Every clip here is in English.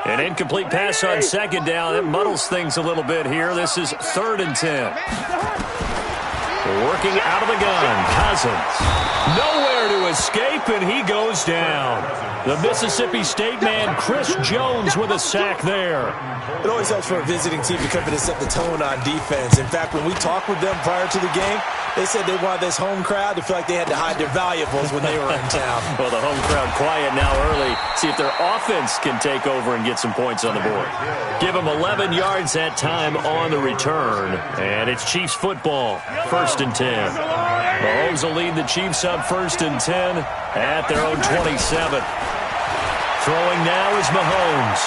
An incomplete pass on second down. It muddles things a little bit here. This is 3rd and 10. Working out of the gun, Cousins. Nowhere to escape, and he goes down. The Mississippi State man, Chris Jones, with a sack there. It always helps for a visiting team to come in and set the tone on defense. In fact, when we talked with them prior to the game, they said they wanted this home crowd to feel like they had to hide their valuables when they were in town. Well, the home crowd quiet now early. See if their offense can take over and get some points on the board. Give them 11 yards that time on the return. And it's Chiefs football, 1st and 10. Mahomes will lead the Chiefs up 1st and 10 at their own 27. Throwing now is Mahomes.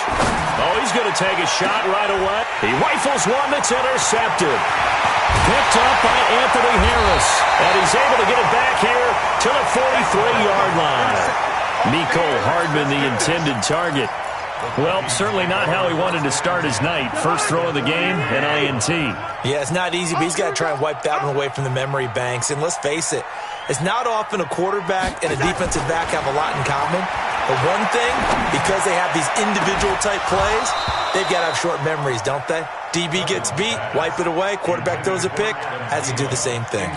Oh, he's going to take a shot right away. He rifles one that's intercepted. Picked up by Anthony Harris. And he's able to get it back here to the 43-yard line. Mecole Hardman, the intended target. Well, certainly not how he wanted to start his night. First throw of the game, an INT. Yeah, it's not easy, but he's got to try and wipe that one away from the memory banks. And let's face it, it's not often a quarterback and a defensive back have a lot in common. But one thing, because they have these individual type plays, they've got to have short memories, don't they? DB gets beat, wipe it away, quarterback throws a pick, has to do the same thing.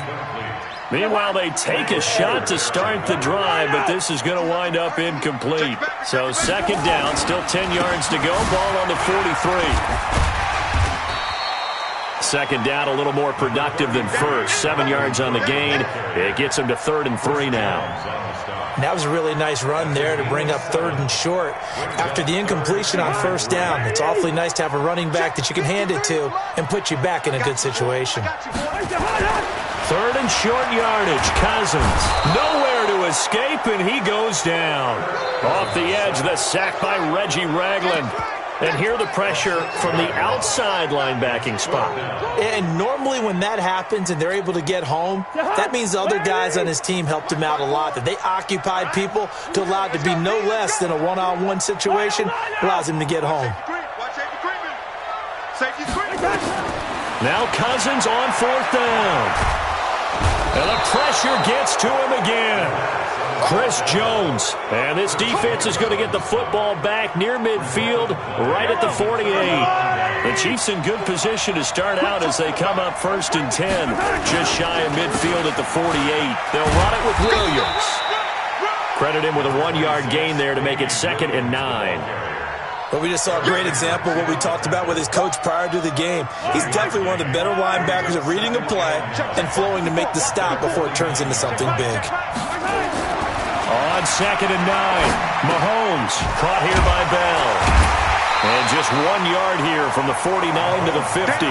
Meanwhile, they take a shot to start the drive, but this is going to wind up incomplete. So 2nd down, still 10 yards to go, ball on the 43. 2nd down, a little more productive than first. 7 yards on the gain. It gets them to 3rd and 3 now. And that was a really nice run there to bring up 3rd and short. After the incompletion on 1st down, it's awfully nice to have a running back that you can hand it to and put you back in a good situation. 3rd and short yardage. Cousins. Nowhere to escape, and he goes down. Off the edge, the sack by Reggie Ragland. And here the pressure from the outside linebacking spot. And normally when that happens and they're able to get home, that means the other guys on his team helped him out a lot. That they occupied people to allow it to be no less than a one-on-one situation, allows him to get home. Now Cousins on 4th down. And the pressure gets to him again. Chris Jones. And this defense is going to get the football back near midfield, right at the 48. The Chiefs in good position to start out as they come up 1st and 10. Just shy of midfield at the 48. They'll run it with Williams. Credit him with a 1-yard gain there to make it 2nd and 9. But we just saw a great example of what we talked about with his coach prior to the game. He's definitely one of the better linebackers at reading a play and flowing to make the stop before it turns into something big. On 2nd and 9, Mahomes caught here by Bell. And just 1 yard here from the 49 to the 50.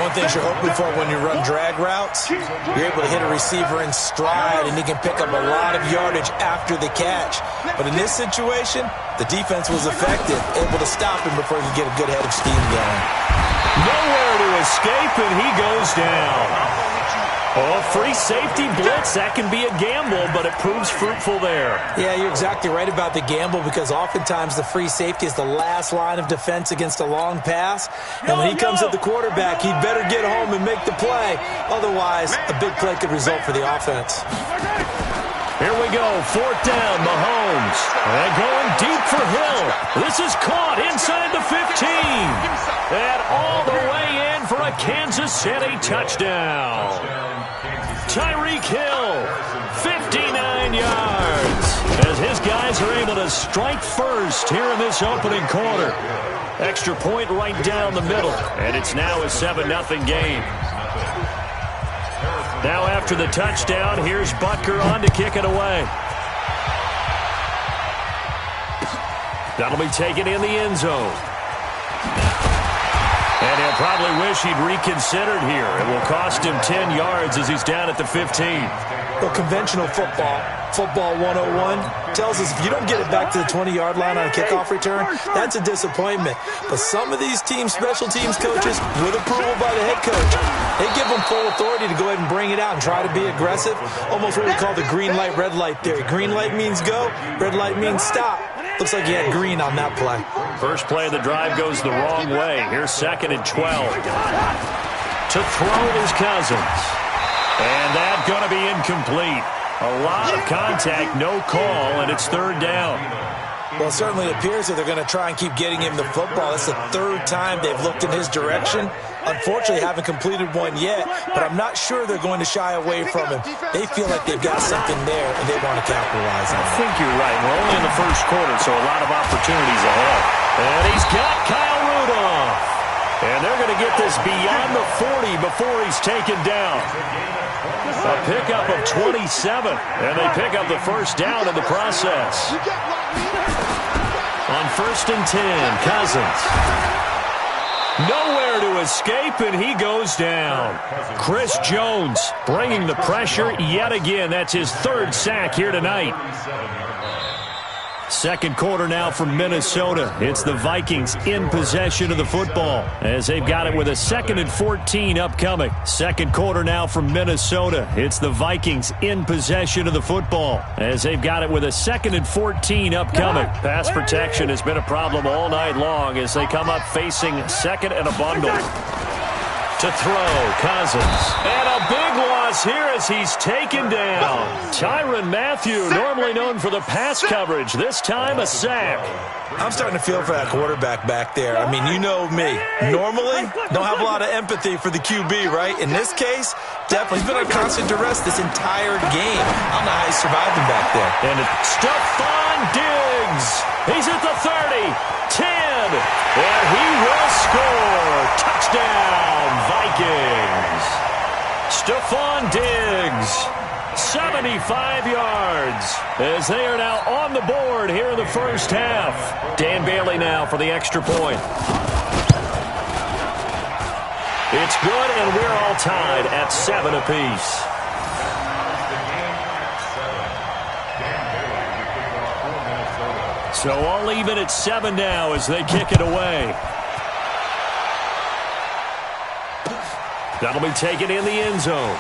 One thing you're hoping for when you run drag routes, you're able to hit a receiver in stride, and he can pick up a lot of yardage after the catch. But in this situation, the defense was effective, able to stop him before he could get a good head of steam going. Nowhere to escape, and he goes down. Oh, free safety blitz, that can be a gamble, but it proves fruitful there. Yeah, you're exactly right about the gamble, because oftentimes the free safety is the last line of defense against a long pass. And when he comes at the quarterback, he'd better get home and make the play. Otherwise, a big play could result for the offense. Here we go, 4th down, Mahomes. And going deep for Hill. This is caught inside the 15. And all the way in for a Kansas City touchdown. Tyreek Hill, 59 yards. As his guys are able to strike first here in this opening quarter. Extra point right down the middle. And it's now a 7-0 game. Now after the touchdown, here's Butker on to kick it away. That'll be taken in the end zone. And he'll probably wish he'd reconsidered here. It will cost him 10 yards as he's down at the 15. Well, conventional football 101, tells us if you don't get it back to the 20-yard line on a kickoff return, that's a disappointment. But some of these special teams coaches, with approval by the head coach, they give them full authority to go ahead and bring it out and try to be aggressive. Almost what we call the green light, red light theory. Green light means go, red light means stop. Looks like he had green on that play. First play of the drive goes the wrong way. Here's 2nd and 12. To throw is Cousins. And that's going to be incomplete. A lot of contact, no call, and it's 3rd down. Well, it certainly appears that they're going to try and keep getting him the football. That's the third time they've looked in his direction. Unfortunately, haven't completed one yet, but I'm not sure they're going to shy away from him. They feel like they've got something there, and they want to capitalize on it. I think you're right. We're only in the first quarter, so a lot of opportunities ahead. And he's got Kyle Rudolph. And they're going to get this beyond the 40 before he's taken down. A pickup of 27, and they pick up the first down in the process. On 1st and 10, Cousins. Nowhere to escape, and he goes down. Chris Jones bringing the pressure yet again. That's his 3rd sack here tonight. Second quarter now from Minnesota. It's the Vikings in possession of the football as they've got it with a 2nd and 14 upcoming. Second quarter now from Minnesota. It's the Vikings in possession of the football as they've got it with a 2nd and 14 upcoming. Pass protection has been a problem all night long as they come up facing 2nd and a bundle. To throw, Cousins. And a big loss here as he's taken down. Tyrann Mathieu, normally known for the pass coverage, this time a sack. I'm starting to feel for that quarterback back there. I mean, you know me. Normally, don't have a lot of empathy for the QB, right? In this case, definitely. He's been on constant duress this entire game. I don't know how he survived him back there. And Stephon Diggs. He's at the 30, 10, and he will score. Touchdown, Vikings. Stephon Diggs, 75 yards, as they are now on the board here in the first half. Dan Bailey now for the extra point. It's good, and we're all tied at 7 apiece. So all even at 7 now as they kick it away. That'll be taken in the end zone.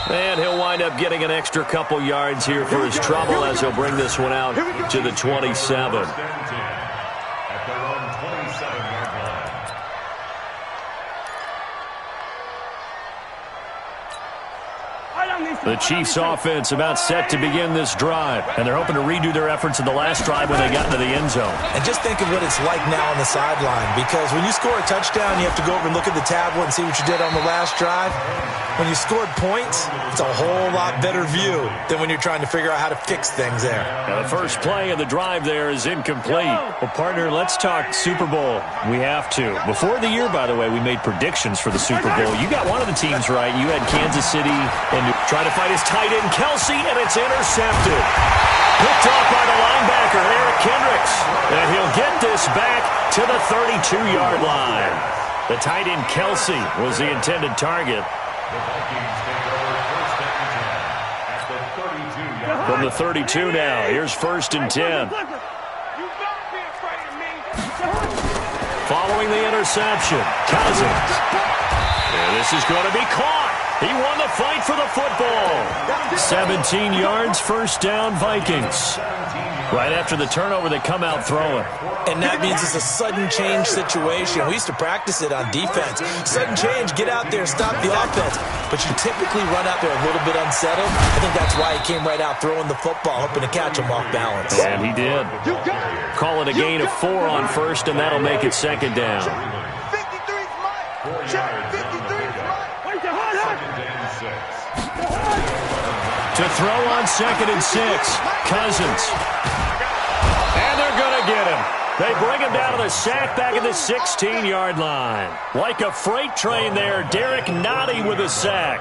And he'll wind up getting an extra couple yards here for his trouble as he'll bring this one out to the 27. The Chiefs offense about set to begin this drive, and they're hoping to redo their efforts in the last drive when they got into the end zone. And just think of what it's like now on the sideline, because when you score a touchdown, you have to go over and look at the tablet and see what you did on the last drive. When you scored points, it's a whole lot better view than when you're trying to figure out how to fix things there. Now the first play of the drive there is incomplete. Well, partner, let's talk Super Bowl. We have to. Before the year, by the way, we made predictions for the Super Bowl. You got one of the teams right. You had Kansas City and trying to fight his tight end, Kelsey, and it's intercepted. Picked off by the linebacker, Eric Kendricks. And he'll get this back to the 32-yard line. The tight end, Kelsey, was the intended target. From the 32 now, here's 1st and 10. Following the interception, Cousins. And this is going to be caught. He won the fight for the football. 17 yards, first down, Vikings. Right after the turnover, they come out throwing. And that means it's a sudden change situation. We used to practice it on defense. Sudden change, get out there, stop the offense. But you typically run out there a little bit unsettled. I think that's why he came right out throwing the football, hoping to catch him off balance. And he did. Call it a gain of 4 on first, and that'll make it 2nd down. To throw on 2nd and 6, Cousins. And they're going to get him. They bring him down to the sack back at the 16-yard line. Like a freight train there, Derek Nugnuy with a sack.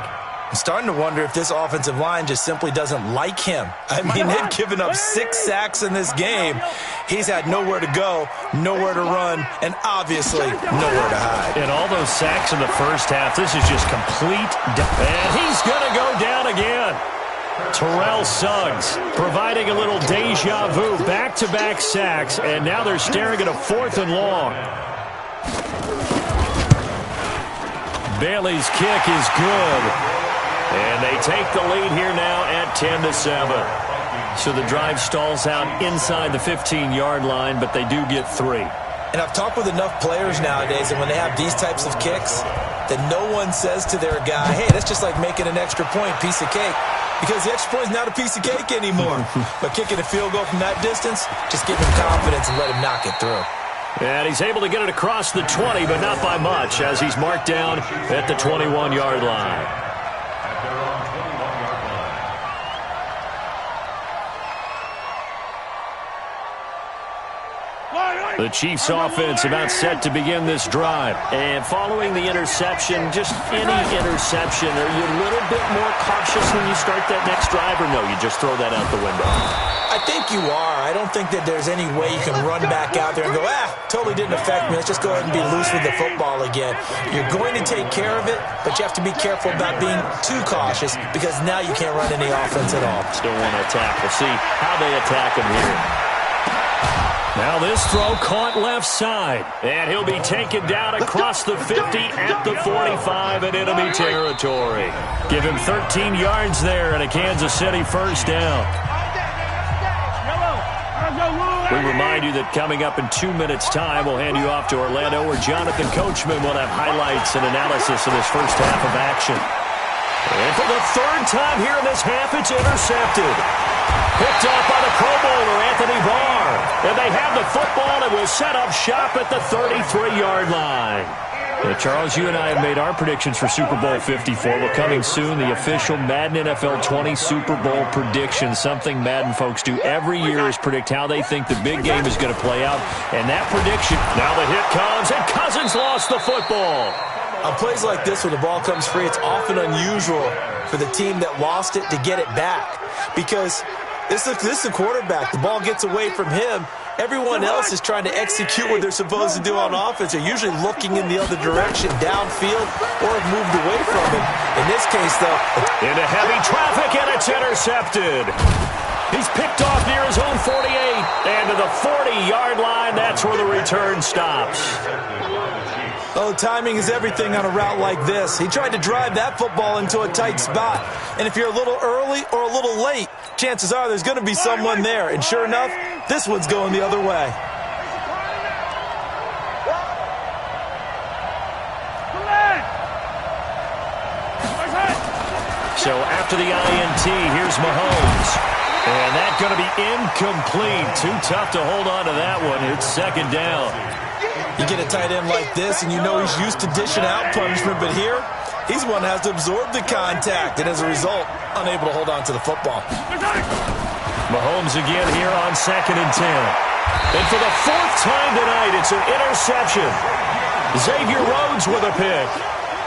I'm starting to wonder if this offensive line just simply doesn't like him. I mean, they've given up 6 sacks in this game. He's had nowhere to go, nowhere to run, and obviously nowhere to hide. And all those sacks in the first half, this is just complete. And he's going to go down again. Terrell Suggs providing a little deja vu, back-to-back sacks, and now they're staring at a 4th and long. Bailey's kick is good. And they take the lead here now at 10-7. So the drive stalls out inside the 15-yard line, but they do get 3. And I've talked with enough players nowadays, and when they have these types of kicks, that no one says to their guy, hey, that's just like making an extra point, piece of cake. because the extra point is not a piece of cake anymore. But kicking a field goal from that distance, just give him confidence and let him knock it through. And he's able to get it across the 20, but not by much, as he's marked down at the 21-yard line. The Chiefs' offense about set to begin this drive. And following the interception, just any interception, are you a little bit more cautious when you start that next drive, or no, you just throw that out the window? I think you are. I don't think that there's any way you can run back out there and go, totally didn't affect me. Let's just go ahead and be loose with the football again. You're going to take care of it, but you have to be careful about being too cautious because now you can't run any offense at all. Still want to attack. We'll see how they attack him here. Now this throw caught left side, and he'll be taken down across the 50 at the 45 in enemy territory. Give him 13 yards there and a Kansas City first down. We remind you that coming up in 2 minutes' time, we'll hand you off to Orlando, where Jonathan Coachman will have highlights and analysis of this first half of action. And for the third time here in this half, it's intercepted. Picked off by the Pro Bowler, Anthony Barr. And they have the football and will set up shop at the 33-yard line. Charles, you and I have made our predictions for Super Bowl 54. We're coming soon, the official Madden NFL 20 Super Bowl predictions. Something Madden folks do every year is predict how they think the big game is going to play out. And that prediction, now the hit comes, and Cousins lost the football. On plays like this where the ball comes free, it's often unusual for the team that lost it to get it back. Because this is a quarterback. The ball gets away from him. Everyone else is trying to execute what they're supposed to do on offense. They're usually looking in the other direction, downfield, or have moved away from him. In this case, though, into heavy traffic, and it's intercepted. He's picked off near his own 48, and to the 40-yard line, that's where the return stops. Oh, timing is everything on a route like this. He tried to drive that football into a tight spot. And if you're a little early or a little late, chances are there's going to be someone there. And sure enough, this one's going the other way. So after the INT, here's Mahomes. And that's going to be incomplete. Too tough to hold on to that one. It's second down. You get a tight end like this, and you know he's used to dishing out punishment, but here, he's one that has to absorb the contact, and as a result, unable to hold on to the football. Mahomes again here on 2nd and 10. And for the 4th time tonight, it's an interception. Xavier Rhodes with a pick.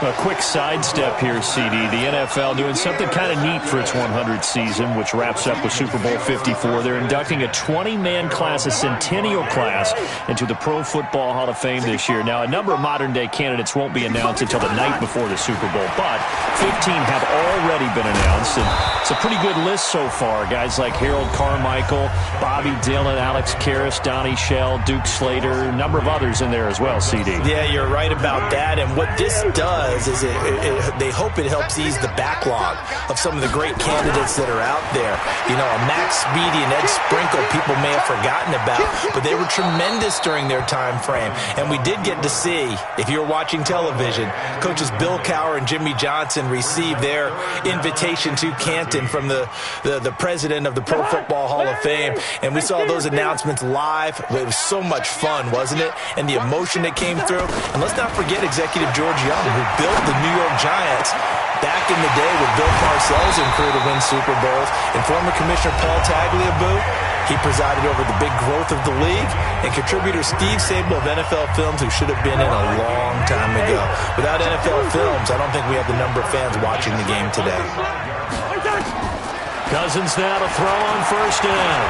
A quick sidestep here, CD. The NFL doing something kind of neat for its 100th season, which wraps up with Super Bowl 54. They're inducting a 20-man class, a centennial class, into the Pro Football Hall of Fame this year. Now, a number of modern-day candidates won't be announced until the night before the Super Bowl, but 15 have already been announced, and it's a pretty good list so far. Guys like Harold Carmichael, Bobby Dillon, Alex Karras, Donnie Shell, Duke Slater, a number of others in there as well, CD. Yeah, you're right about that, and what this does is they hope it helps ease the backlog of some of the great candidates that are out there. You know, a Max Speedy and Ed Sprinkle, people may have forgotten about, but they were tremendous during their time frame. And we did get to see, if you're watching television, coaches Bill Cowher and Jimmy Johnson receive their invitation to Canton from the president of the Pro Football Hall of Fame. And we saw those announcements live. It was so much fun, wasn't it? And the emotion that came through. And let's not forget Executive George Young, who built the New York Giants back in the day with Bill Parcells and crew to win Super Bowls. And former Commissioner Paul Tagliabue, he presided over the big growth of the league. And contributor Steve Sable of NFL Films, who should have been in a long time ago. Without NFL Films, I don't think we have the number of fans watching the game today. Cousins now to throw on first down.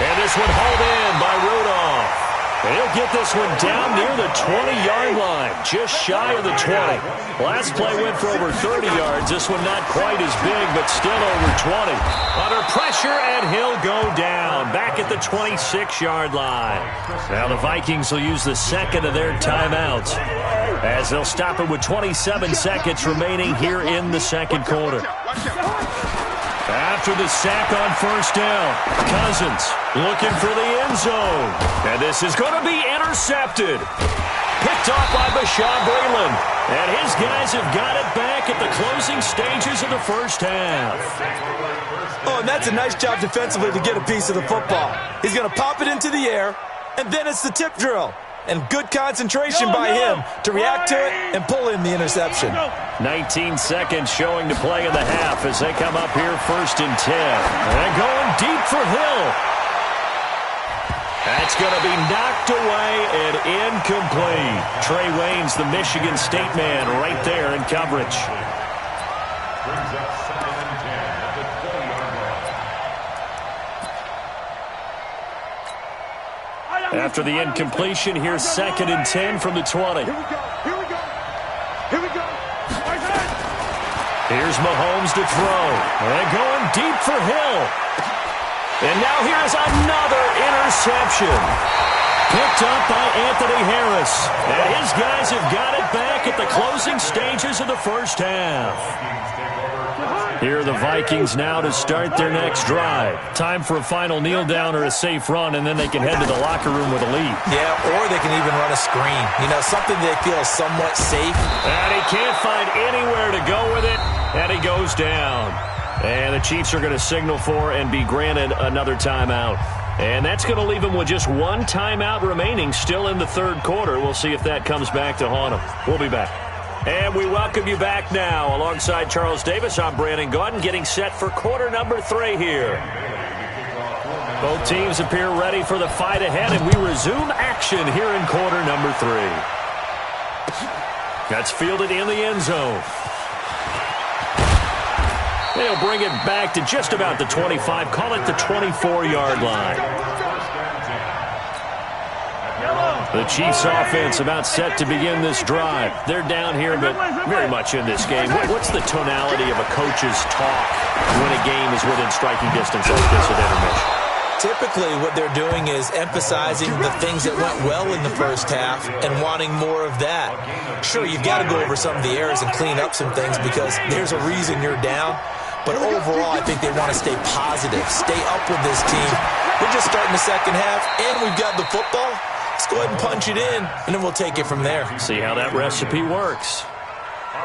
And this one hauled in by Rudolph. And he'll get this one down near the 20-yard line, just shy of the 20. Last play went for over 30 yards. This one not quite as big, but still over 20. Under pressure, and he'll go down, back at the 26-yard line. Now the Vikings will use the second of their timeouts, as they'll stop it with 27 seconds remaining here in the second quarter. After the sack on first down, Cousins looking for the end zone. And this is going to be intercepted. picked off by Bashaw Breeland. And his guys have got it back at the closing stages of the first half. Oh, and that's a nice job defensively to get a piece of the football. He's going to pop it into the air, and then it's the tip drill. And good concentration by him to react to it and pull in the interception. 19 seconds showing to play in the half as they come up here 1st and 10. And going deep for Hill. That's going to be knocked away and incomplete. Trey Waynes, the Michigan State man, right there in coverage. After the incompletion, here's 2nd and 10 from the 20. Here we go. Here's Mahomes to throw. And going deep for Hill. And now here's another interception. Picked up by Anthony Harris. And his guys have got it back at the closing stages of the first half. Here are the Vikings now to start their next drive. Time for a final kneel down or a safe run, and then they can head to the locker room with a lead. Yeah, or they can even run a screen. You know, something they feel is somewhat safe. And he can't find anywhere to go with it, and he goes down. And the Chiefs are going to signal for and be granted another timeout. And that's going to leave them with just one timeout remaining still in the third quarter. We'll see if that comes back to haunt them. We'll be back. And we welcome you back now. Alongside Charles Davis, I'm Brandon Gaudin, getting set for quarter number 3 here. Both teams appear ready for the fight ahead, and we resume action here in quarter number 3. That's fielded in the end zone. They'll bring it back to just about the 25, call it the 24-yard line. The Chiefs offense about set to begin this drive. They're down here, but very much in this game. What's the tonality of a coach's talk when a game is within striking distance like this at intermission? Typically, what they're doing is emphasizing the things that went well in the first half and wanting more of that. Sure, you've got to go over some of the errors and clean up some things because there's a reason you're down. But overall, I think they want to stay positive, stay up with this team. We're just starting the second half, and we've got the football. Let's go ahead and punch it in, and then we'll take it from there. See how that recipe works.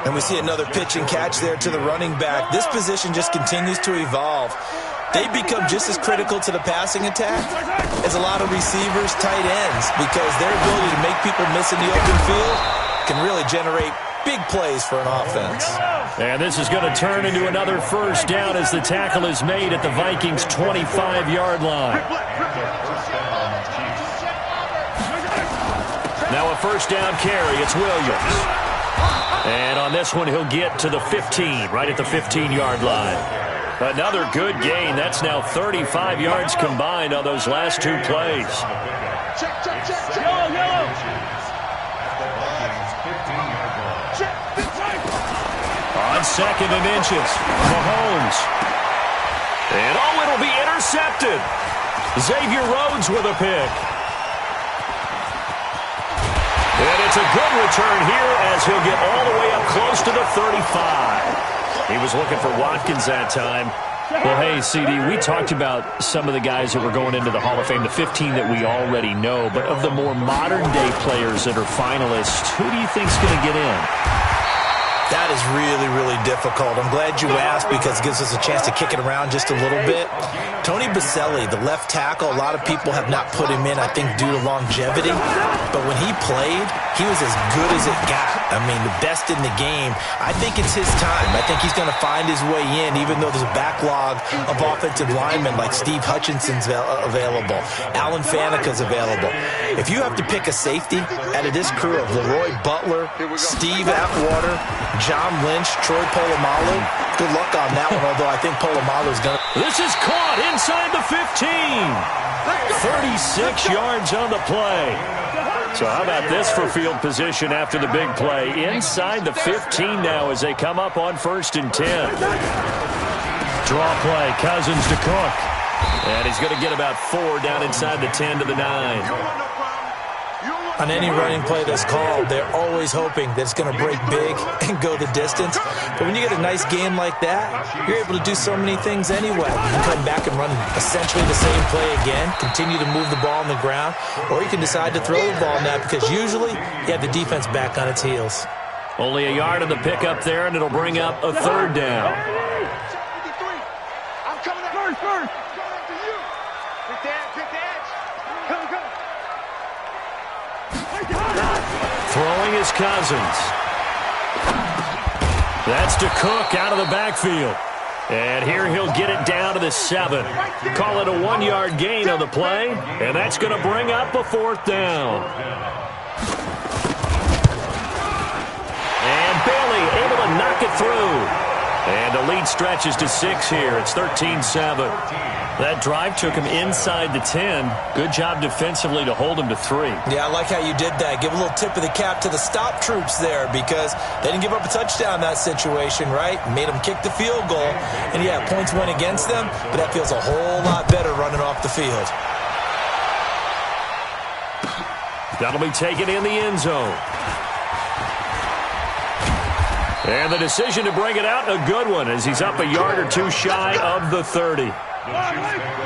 And we see another pitch and catch there to the running back. This position just continues to evolve. They become just as critical to the passing attack as a lot of receivers, tight ends, because their ability to make people miss in the open field can really generate big plays for an offense. And this is going to turn into another first down as the tackle is made at the Vikings' 25-yard line. Now a first down carry. It's Williams. And on this one, he'll get to the 15, right at the 15-yard line. Another good gain. That's now 35 yards combined on those last 2 plays. On 2nd and inches, Mahomes. And it'll be intercepted. Xavier Rhodes with a pick. And it's a good return here as he'll get all the way up close to the 35. He was looking for Watkins that time. Well, hey, CD, we talked about some of the guys that were going into the Hall of Fame, the 15 that we already know. But of the more modern-day players that are finalists, who do you think's going to get in? That is really, really difficult. I'm glad you asked because it gives us a chance to kick it around just a little bit. Tony Baselli, the left tackle, a lot of people have not put him in, I think, due to longevity. But when he played, he was as good as it got. I mean, the best in the game. I think it's his time. I think he's going to find his way in, even though there's a backlog of offensive linemen like Steve Hutchinson's available. Alan Faneca's available. If you have to pick a safety out of this crew of Leroy Butler, Steve Atwater, John Lynch, Troy Polamalu, good luck on that one, although I think Polamalu's going to... This is caught inside the 15. 36 yards on the play. So how about this for field position after the big play? Inside the 15 now as they come up on 1st and 10. Draw play, Cousins to Cook. And he's going to get about 4 down inside the 10 to the 9. On any running play that's called, they're always hoping that it's going to break big and go the distance. But when you get a nice game like that, you're able to do so many things anyway. You can come back and run essentially the same play again, continue to move the ball on the ground, or you can decide to throw the ball now because usually you have the defense back on its heels. Only a yard on the pickup there, and it'll bring up a third down. I'm coming up first. Coming after you. Pick the edge. Come. Throwing is Cousins. That's to Cook out of the backfield. And here he'll get it down to the 7. Call it a 1-yard gain on the play, and that's going to bring up a 4th down. And Bailey able to knock it through. And the lead stretches to 6 here. It's 13-7. That drive took him inside the 10. Good job defensively to hold him to 3. Yeah, I like how you did that. Give a little tip of the cap to the stop troops there because they didn't give up a touchdown in that situation, right? Made them kick the field goal. And, yeah, points went against them, but that feels a whole lot better running off the field. That'll be taken in the end zone. And the decision to bring it out, a good one, as he's up a yard or 2 shy of the 30.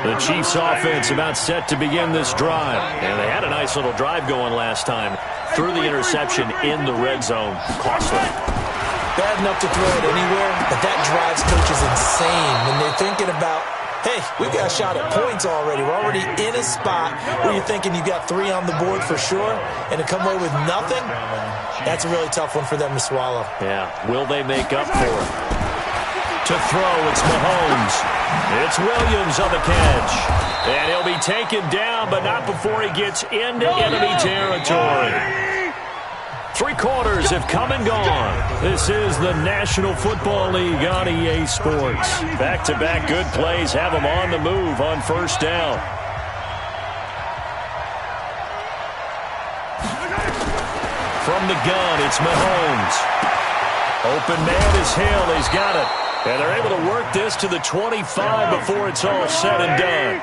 The Chiefs offense about set to begin this drive. And they had a nice little drive going last time. Threw the interception in the red zone. Costly. Bad enough to throw it anywhere, but that drives coaches insane when they're thinking about, hey, we've got a shot at points already. We're already in a spot where you're thinking you got 3 on the board for sure, and to come away with nothing, that's a really tough one for them to swallow. Yeah, will they make up for it? To throw, it's Mahomes. It's Williams on the catch. And he'll be taken down, but not before he gets into enemy territory. 3 quarters have come and gone. This is the National Football League on EA Sports. Back-to-back good plays have them on the move on first down. From the gun, it's Mahomes. Open man is Hill. He's got it. And they're able to work this to the 25 before it's all said and done.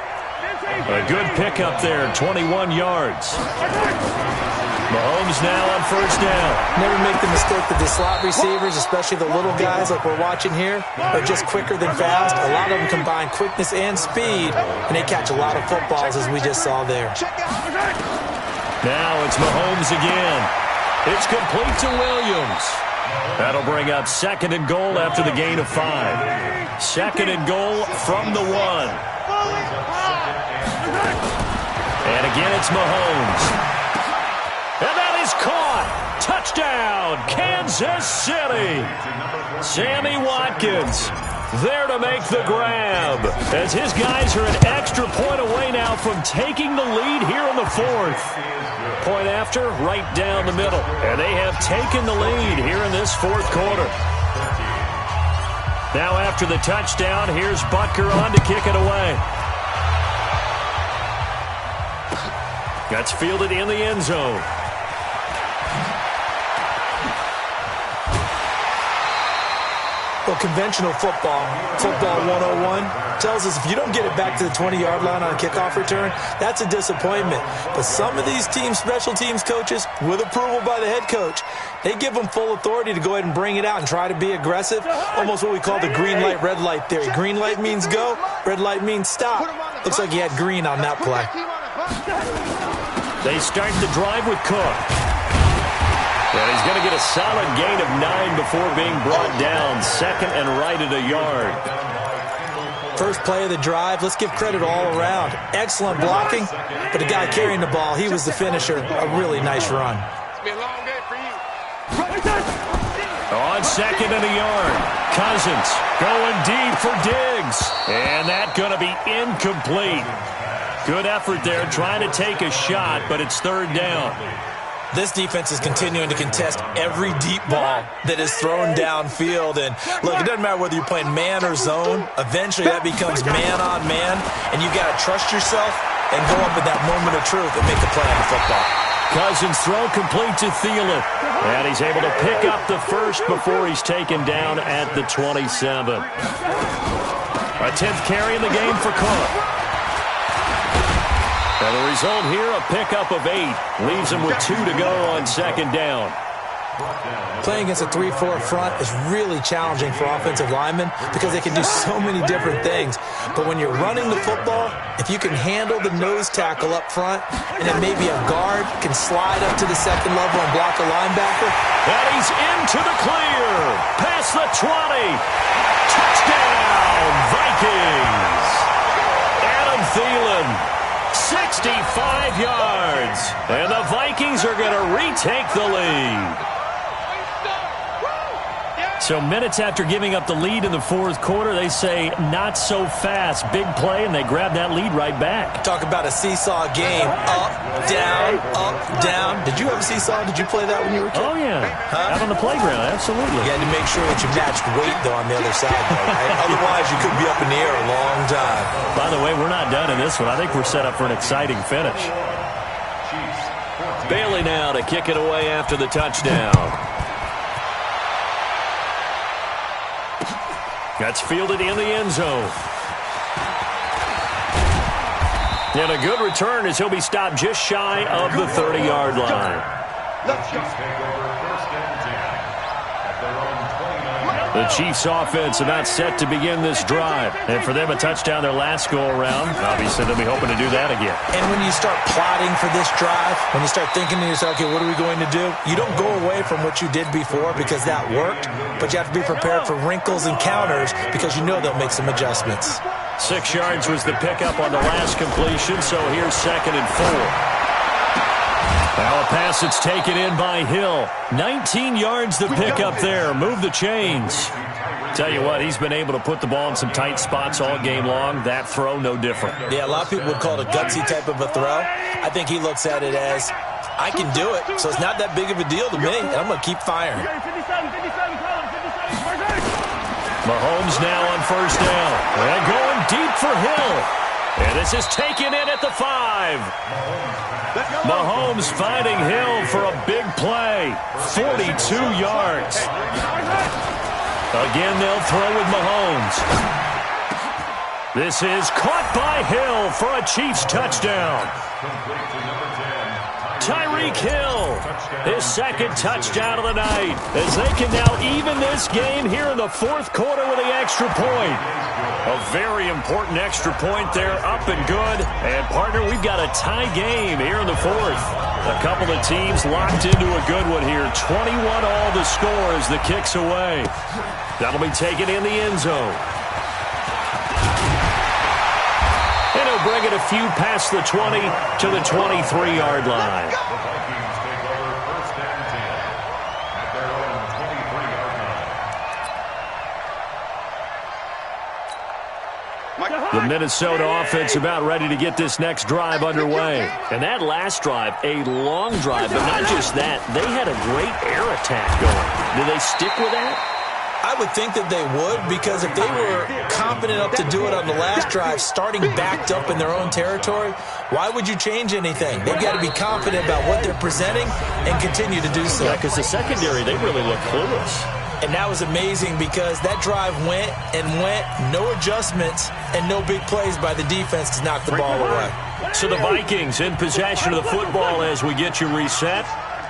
A good pickup there, 21 yards. Mahomes now on first down. Never make the mistake that the slot receivers, especially the little guys like we're watching here, are just quicker than fast. A lot of them combine quickness and speed, and they catch a lot of footballs, as we just saw there. Now it's Mahomes again. It's complete to Williams. That'll bring up 2nd and goal after the gain of 5. 2nd and goal from the 1. And again, it's Mahomes. And that is caught. Touchdown, Kansas City. Sammy Watkins there to make the grab, as his guys are an extra point away now from taking the lead here in the 4th. Point after, right down the middle. And they have taken the lead here in this 4th quarter. Now after the touchdown, here's Butker on to kick it away. That's fielded in the end zone. Well, conventional football 101, tells us if you don't get it back to the 20-yard line on a kickoff return, that's a disappointment. But some of these special teams coaches, with approval by the head coach, they give them full authority to go ahead and bring it out and try to be aggressive, almost what we call the green light, red light theory. Green light means go, red light means stop. Looks like he had green on that play. They start the drive with Cook. And he's going to get a solid gain of 9 before being brought down. 2nd and right at a yard. First play of the drive, let's give credit all around. Excellent blocking, but the guy carrying the ball, he was the finisher. A really nice run. It's been a long day for you. On 2nd and a yard, Cousins going deep for Diggs. And that's going to be incomplete. Good effort there trying to take a shot, but it's 3rd down. This defense is continuing to contest every deep ball that is thrown downfield. And, look, it doesn't matter whether you're playing man or zone. Eventually that becomes man on man, and you've got to trust yourself and go up at that moment of truth and make a play on the football. Cousins throw complete to Thielen. And he's able to pick up the first before he's taken down at the 27. A 10th carry in the game for Cook. Well, the result here, a pickup of 8. Leaves them with 2 to go on second down. Playing against a 3-4 front is really challenging for offensive linemen because they can do so many different things. But when you're running the football, if you can handle the nose tackle up front and then maybe a guard can slide up to the second level and block a linebacker. And he's into the clear. Past the 20. Touchdown, Vikings. Adam Thielen, 65 yards. And the Vikings are going to retake the lead. So minutes after giving up the lead in the fourth quarter, they say not so fast. Big play, and they grab that lead right back. Talk about a seesaw game. Up, down. Did you have a seesaw? Did you play that when you were a kid? Oh, yeah. Out on the playground, absolutely. You had to make sure that you matched weight, though, on the other side, though, right? Otherwise, you could be up in the air a long time. By the way, we're not done in this one. I think we're set up for an exciting finish. Bailey now to kick it away after the touchdown. That's fielded in the end zone. And a good return as he'll be stopped just shy of the 30-yard line. The Chiefs offense about set to begin this drive. And for them, a touchdown their last go-around. Obviously, they'll be hoping to do that again. And when you start plotting for this drive, when you start thinking to yourself, okay, what are we going to do? You don't go away from what you did before because that worked, but you have to be prepared for wrinkles and counters because you know they'll make some adjustments. 6 yards was the pickup on the last completion, so here's 2nd and 4. Now a pass that's taken in by Hill. 19 yards the pickup there. Move the chains. Tell you what, he's been able to put the ball in some tight spots all game long. That throw, no different. Yeah, a lot of people would call it a gutsy type of a throw. I think he looks at it as, I can do it, so it's not that big of a deal to me, and I'm going to keep firing. Mahomes now on first down. And going deep for Hill. And this is taken in at the 5. Mahomes finding Hill for a big play. 42 yards. Again, they'll throw with Mahomes. This is caught by Hill for a Chiefs touchdown. Tyreek Hill, his 2nd touchdown of the night, as they can now even this game here in the fourth quarter with the extra point. A very important extra point there, up and good. And, partner, we've got a tie game here in the fourth. A couple of teams locked into a good one here. 21 all the score as the kick's away. That'll be taken in the end zone. And he'll bring it a few past the 20 to the 23-yard line. The Minnesota offense about ready to get this next drive underway. And that last drive, a long drive, but not just that. They had a great air attack going. Do they stick with that? I would think that they would, because if they were confident enough to do it on the last drive, starting backed up in their own territory, why would you change anything? They've got to be confident about what they're presenting and continue to do so. Yeah, because the secondary, they really look clueless. And that was amazing because that drive went and went, no adjustments, and no big plays by the defense to knock the ball away. So the Vikings in possession of the football as we get you reset.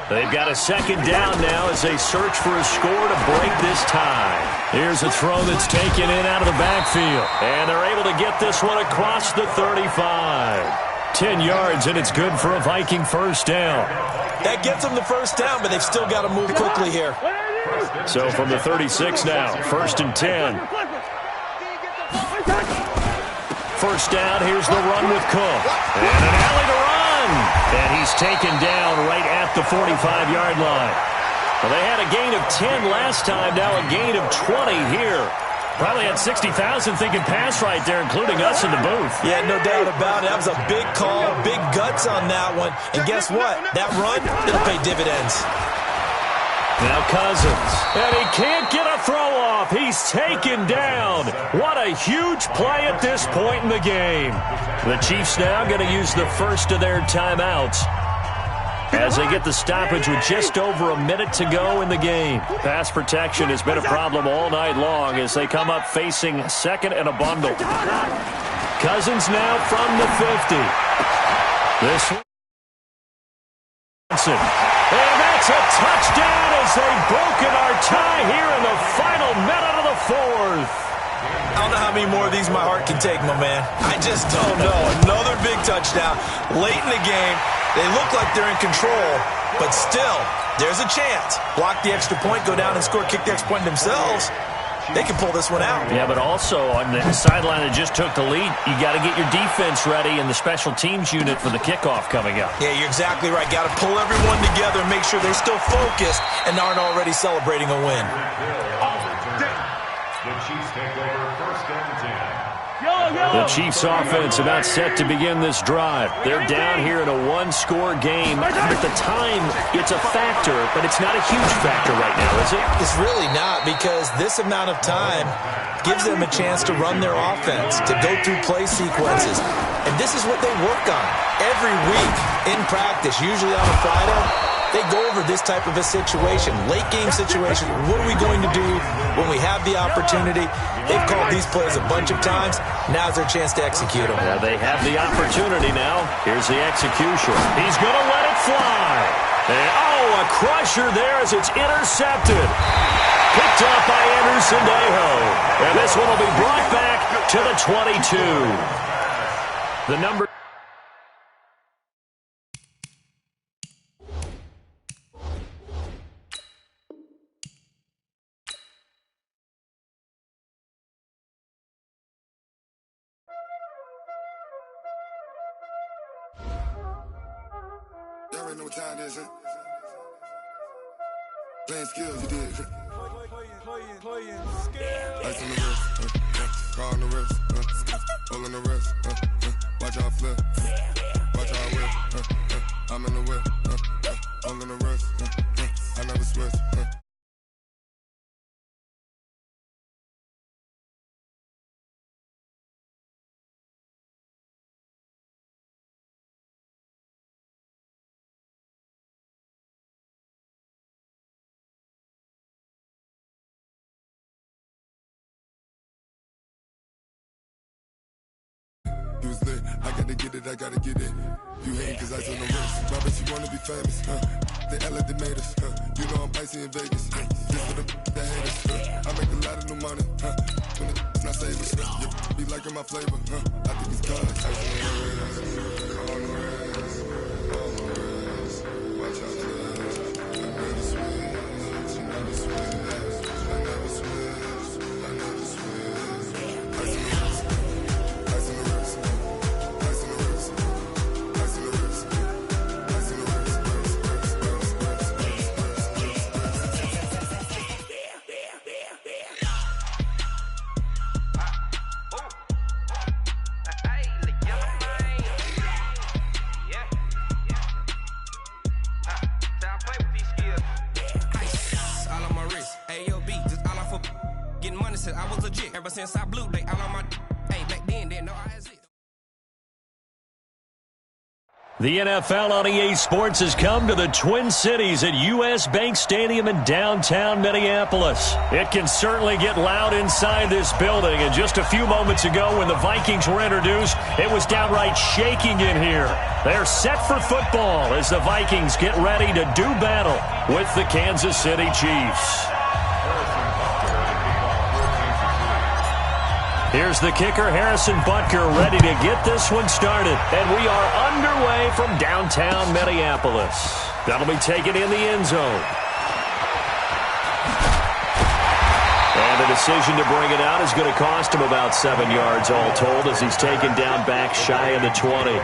They've got a 2nd down now as they search for a score to break this tie. Here's a throw that's taken in out of the backfield. And they're able to get this one across the 35. 10 yards, and it's good for a Viking first down. That gets them the first down, but they've still got to move quickly here. So from the 36 now, 1st and 10. First down, here's the run with Cook. And an alley to run. And he's taken down right at the 45-yard line. Well, they had a gain of 10 last time, now a gain of 20 here. Probably had 60,000 thinking pass right there, including us in the booth. Yeah, no doubt about it. That was a big call, big guts on that one. And guess what? That run, it'll pay dividends. Now Cousins, and he can't get a throw off. He's taken down. What a huge play at this point in the game. The Chiefs now going to use the first of their timeouts as they get the stoppage with just over a minute to go in the game. Pass protection has been a problem all night long as they come up facing 2nd and a bundle. Cousins now from the 50. This one. And that's a touchdown as they've broken our tie here in the final minute of the fourth. I don't know how many more of these my heart can take, my man. I just don't know. Another big touchdown late in the game. They look like they're in control, but still, there's a chance. Block the extra point, go down and score, kick the extra point themselves. They can pull this one out. Yeah, but also on the sideline that just took the lead, you got to get your defense ready and the special teams unit for the kickoff coming up. Yeah, you're exactly right. Got to pull everyone together and make sure they're still focused and aren't already celebrating a win. The Chiefs take over first and 10. The Chiefs offense about set to begin this drive. They're down here in a one-score game. At the time, it's a factor, but it's not a huge factor right now, is it? It's really not, because this amount of time gives them a chance to run their offense, to go through play sequences. And this is what they work on every week in practice, usually on a Friday. They go over this type of a situation, late game situation. What are we going to do when we have the opportunity? They've called these plays a bunch of times. Now's their chance to execute them. Yeah, they have the opportunity now. Here's the execution. He's going to let it fly. And, a crusher there as it's intercepted. Picked up by Anderson-Dejo. And this one will be brought back to the 22. The number... Y'all already know what time it is, huh? Playing skills, you did. Playing skills. Ice on the wrist, car on the wrist, hole in the wrist, watch out flip, watch out whip, I'm in the whip, hole in the wrist, I never switch, You was lit, I gotta get it, I gotta get it. You hatin' cause ice on the wrist. My bitch, you wanna be famous, They LA, they made us, You know I'm icy in Vegas, Just for the that hate us, I make a lot of new money, When it's not savers, Be liking my flavor, I think it's cause ice on the wrist, on the wrist, on the wrist. Watch out, I never switch, I never switch, I never switch, I never switch. Ice on the wrist, ice on the wrist. I was legit ever since I blew they all on my back then didn't know I was it. The NFL on EA Sports has come to the Twin Cities at US Bank Stadium in downtown Minneapolis. It can certainly get loud inside this building, and just a few moments ago when the Vikings were introduced, it was downright shaking in here. They're set for football as the Vikings get ready to do battle with the Kansas City Chiefs. Here's the kicker, Harrison Butker, ready to get this one started. And we are underway from downtown Minneapolis. That'll be taken in the end zone. And the decision to bring it out is going to cost him about 7 yards all told as he's taken down back shy of the 20.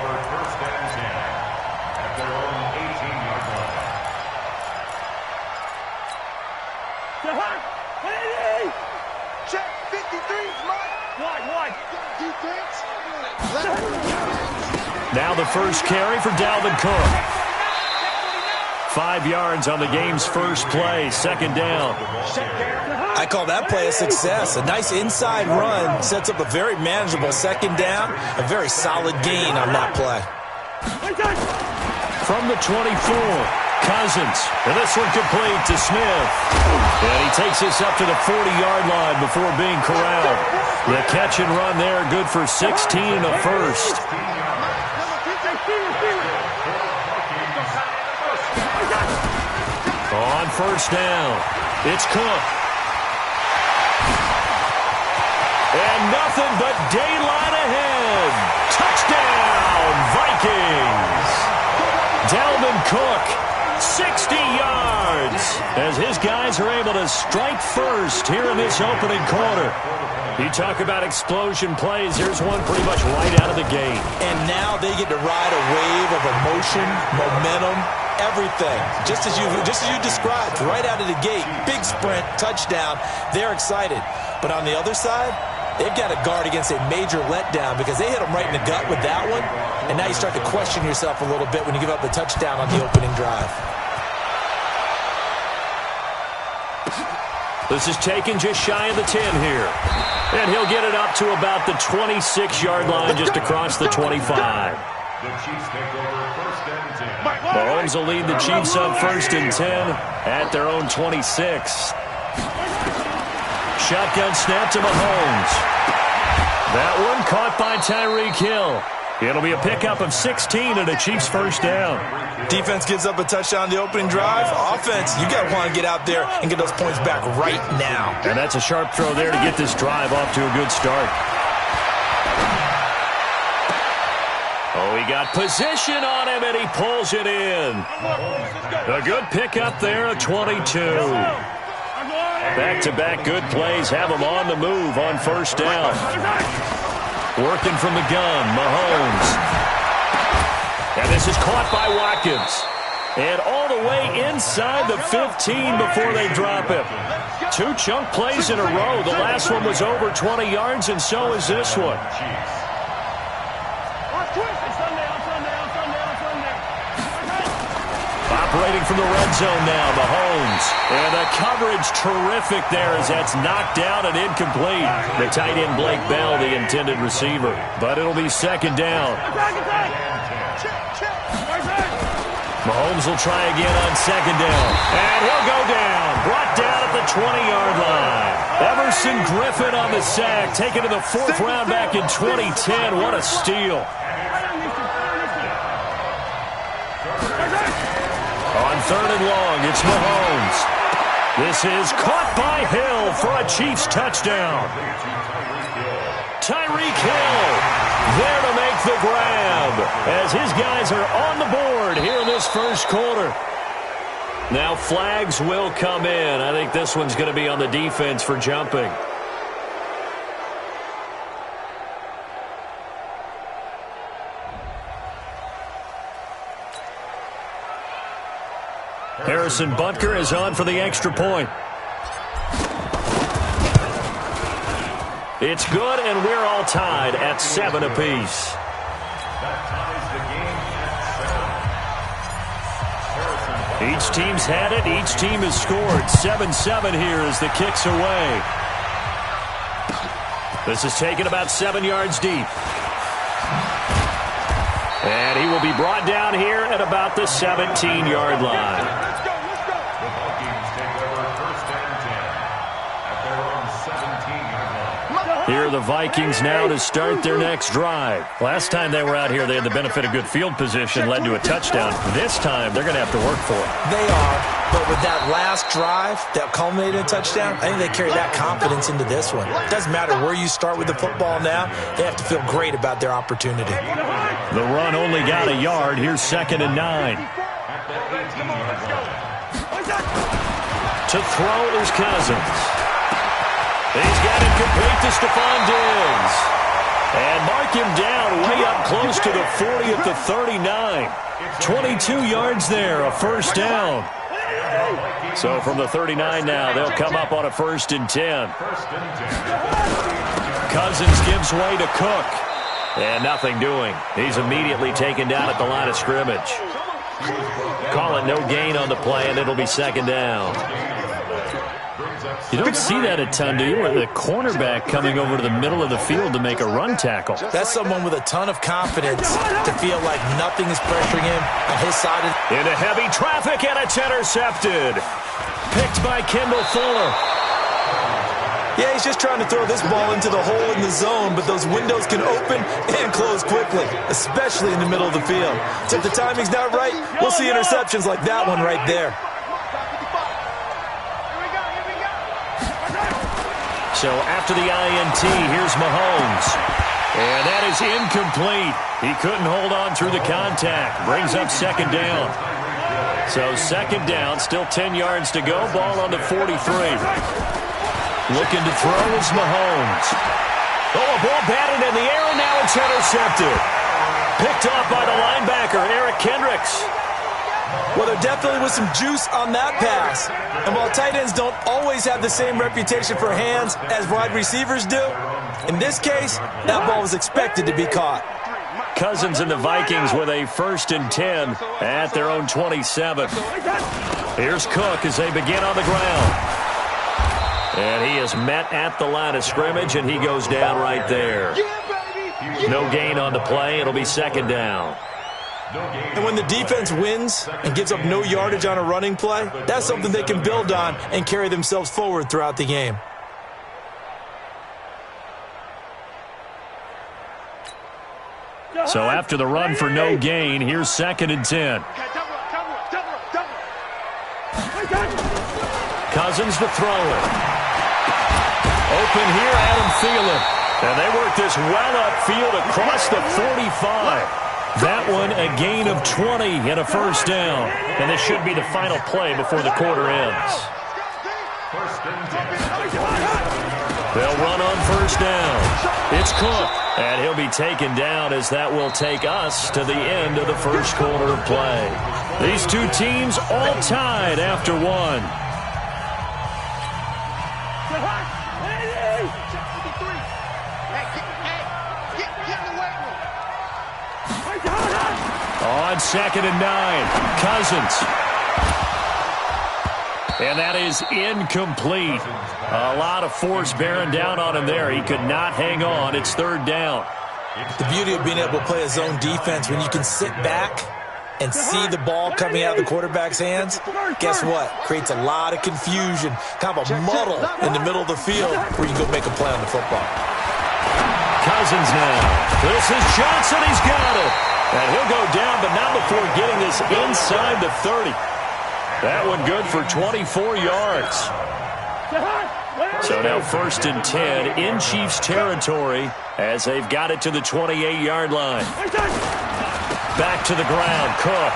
Now the first carry for Dalvin Cook. 5 yards on the game's first play, second down. I call that play a success. A nice inside run sets up a very manageable second down, a very solid gain on that play. From the 24, Cousins. And this one complete to Smith. And he takes this up to the 40-yard line before being corralled. The catch and run there, good for 16 in the first. On first down, it's Cook. And nothing but daylight ahead. Touchdown, Vikings. Dalvin Cook, 60 yards, as his guys are able to strike first here in this opening quarter. You talk about explosion plays. Here's one pretty much right out of the gate. And now they get to ride a wave of emotion, momentum, everything. Just as you described, right out of the gate, big sprint, touchdown. They're excited. But on the other side, they've got to guard against a major letdown because they hit them right in the gut with that one. And now you start to question yourself a little bit when you give up the touchdown on the opening drive. This is taken just shy of the 10 here. And he'll get it up to about the 26-yard line just across the 25. The Chiefs take over first and 10. Mahomes will lead the Chiefs up first and 10 at their own 26. Shotgun snap to Mahomes. That one caught by Tyreek Hill. It'll be a pickup of 16 and a Chiefs first down. Defense gives up a touchdown on the opening drive. Offense, you got to want to get out there and get those points back right now. And that's a sharp throw there to get this drive off to a good start. Oh, he got position on him, and he pulls it in. A good pickup there, a 22. Back-to-back good plays have him on the move on first down. Working from the gun, Mahomes. And this is caught by Watkins. And all the way inside the 15 before they drop him. Two chunk plays in a row. The last one was over 20 yards, and so is this one. Operating from the red zone now, Mahomes. And the coverage terrific there as that's knocked down and incomplete. The tight end, Blake Bell, the intended receiver. But it'll be second down. Mahomes will try again on second down. And he'll go down. Brought down at the 20-yard line. Everson Griffin on the sack. Taken to the fourth round back in 2010. What a steal. On third and long, it's Mahomes. This is caught by Hill for a Chiefs touchdown. Tyreek Hill there to make the grab as his guys are on the board here in this first quarter. Now flags will come in. I think this one's going to be on the defense for jumping. Harrison Butker is on for the extra point. It's good, and we're all tied at 7 apiece. That ties the game at 7. Each team's had it. Each team has scored. 7-7 here as the kick's away. This is taken about 7 yards deep. And he will be brought down here at about the 17-yard line. Here are the Vikings now to start their next drive. Last time they were out here, they had the benefit of good field position, led to a touchdown. This time, they're going to have to work for it. They are, but with that last drive that culminated in a touchdown, I think they carry that confidence into this one. It doesn't matter where you start with the football now. They have to feel great about their opportunity. The run only got a yard. Here's second and 9. To throw is Cousins. He's got it complete to Stephon Diggs. And mark him down way up close to the 40 at the 39. 22 yards there, a first down. So from the 39 now, they'll come up on a first and 10. Cousins gives way to Cook. And nothing doing. He's immediately taken down at the line of scrimmage. Call it no gain on the play, and it'll be second down. You don't see that a ton, do you? With the cornerback coming over to the middle of the field to make a run tackle. That's someone with a ton of confidence to feel like nothing is pressuring him on his side. Into heavy traffic, and it's intercepted. Picked by Kendall Fuller. Yeah, he's just trying to throw this ball into the hole in the zone, but those windows can open and close quickly, especially in the middle of the field. So if the timing's not right, we'll see interceptions like that one right there. So after the INT, here's Mahomes. And that is incomplete. He couldn't hold on through the contact. Brings up second down. So second down, still 10 yards to go. Ball on the 43. Looking to throw is Mahomes. Oh, a ball batted in the air, and now it's intercepted. Picked off by the linebacker, Eric Kendricks. Well, there definitely was some juice on that pass. And while tight ends don't always have the same reputation for hands as wide receivers do, in this case, that ball was expected to be caught. Cousins and the Vikings with a 1st and 10 at their own 27. Here's Cook as they begin on the ground. And he is met at the line of scrimmage, and he goes down right there. No gain on the play. It'll be second down. And when the defense wins and gives up no yardage on a running play, that's something they can build on and carry themselves forward throughout the game. So after the run for no gain, here's 2nd and 10. Cousins to throw it. Open here, Adam Thielen. And they work this well upfield across the 45. That one a gain of 20 and a 1st down. And this should be the final play before the quarter ends. They'll run on 1st down. It's Cook. And he'll be taken down as that will take us to the end of the 1st quarter of play. These two teams all tied after one. On 2nd and 9, Cousins. And that is incomplete. A lot of force bearing down on him there. He could not hang on. It's 3rd down. The beauty of being able to play a zone defense when you can sit back and see the ball coming out of the quarterback's hands, guess what? Creates a lot of confusion, kind of a muddle in the middle of the field where you can go make a play on the football. Cousins now. This is Johnson. He's got it. And he'll go down, but not before getting this inside the 30. That one good for 24 yards. So now 1st and 10 in Chiefs territory as they've got it to the 28-yard line. Back to the ground, Cook.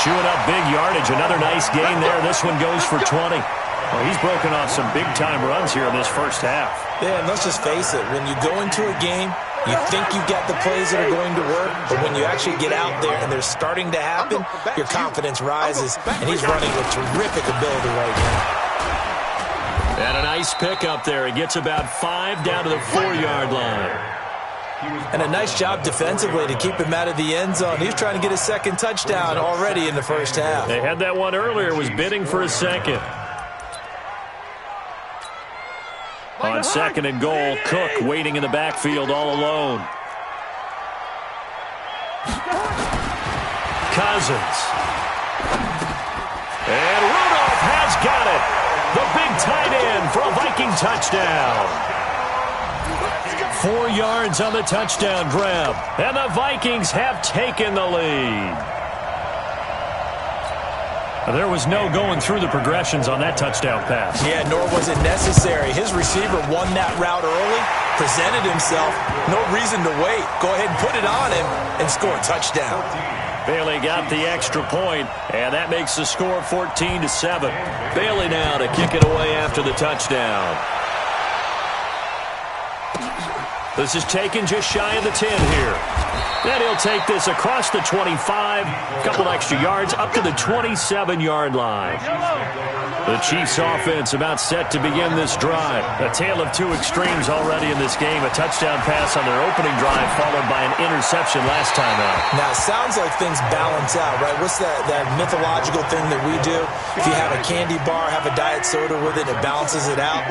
Chewing up big yardage. Another nice gain there. This one goes for 20. Well, he's broken off some big-time runs here in this 1st half. Yeah, and let's just face it. When you go into a game, you think you've got the plays that are going to work, but when you actually get out there and they're starting to happen, your confidence rises, and he's running with terrific ability right now. And a nice pickup there. He gets about 5 down to the 4-yard line. And a nice job defensively to keep him out of the end zone. He's trying to get his 2nd touchdown already in the 1st half. They had that one earlier, was bidding for a 2nd. On 2nd and goal, Cook waiting in the backfield all alone. Cousins. And Rudolph has got it. The big tight end for a Viking touchdown. 4 yards on the touchdown grab. And the Vikings have taken the lead. There was no going through the progressions on that touchdown pass. Yeah, nor was it necessary. His receiver won that route early, presented himself. No reason to wait. Go ahead and put it on him and score a touchdown. Bailey got the extra point, and that makes the score 14-7. Bailey now to kick it away after the touchdown. This is taken just shy of the 10 here. Then he'll take this across the 25, a couple extra yards, up to the 27-yard line. The Chiefs offense about set to begin this drive. A tale of two extremes already in this game. A touchdown pass on their opening drive, followed by an interception last time out. Now, it sounds like things balance out, right? What's that mythological thing that we do? If you have a candy bar, have a diet soda with it, it balances it out.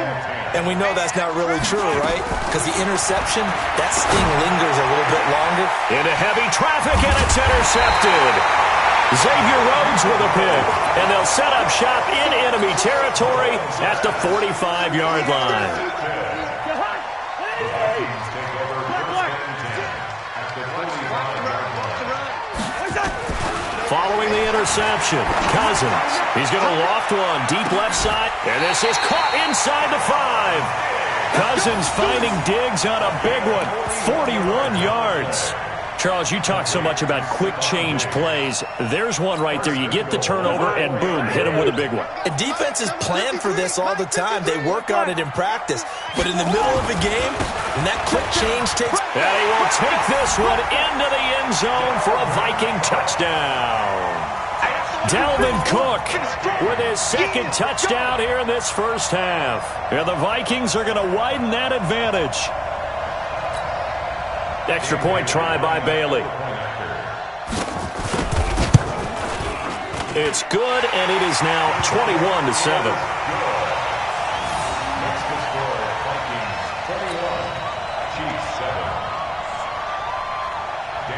And we know that's not really true, right? Because the interception, that sting lingers a little bit longer. Into heavy traffic, and it's intercepted. Xavier Rhodes with a pick, and they'll set up shop in enemy territory at the 45-yard line. Following the interception, Cousins. He's going to loft one deep left side, and this is caught inside the 5. Cousins finding Diggs on a big one, 41 yards. Charles, you talk so much about quick change plays. There's one right there. You get the turnover, and boom, hit him with a big one. And defenses plan for this all the time. They work on it in practice. But in the middle of the game, when that quick change takes... And he will take this one into the end zone for a Viking touchdown. Dalvin Cook with his second touchdown here in this first half. And the Vikings are going to widen that advantage. Extra point try by Bailey. It's good, and it is now 21-7.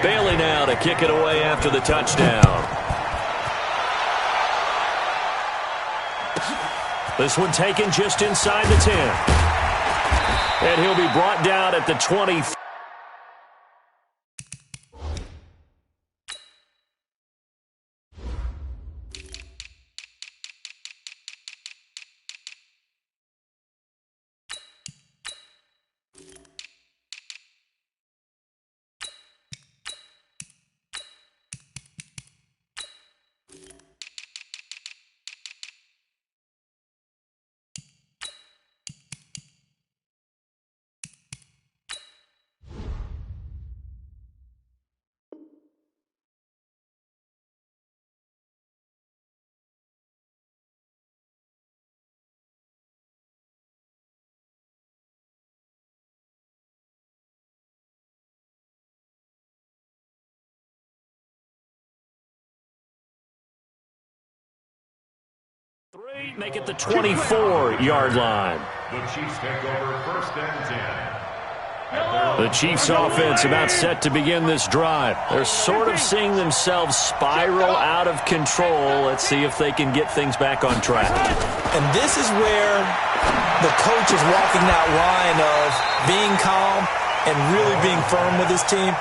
Bailey now to kick it away after the touchdown. This one taken just inside the 10. And he'll be brought down at the 20. Make it the 24-yard line. The Chiefs take over first and 10. The Chiefs offense about set to begin this drive. They're sort of seeing themselves spiral out of control. Let's see if they can get things back on track. And this is where the coach is walking that line of being calm and really being firm with his team.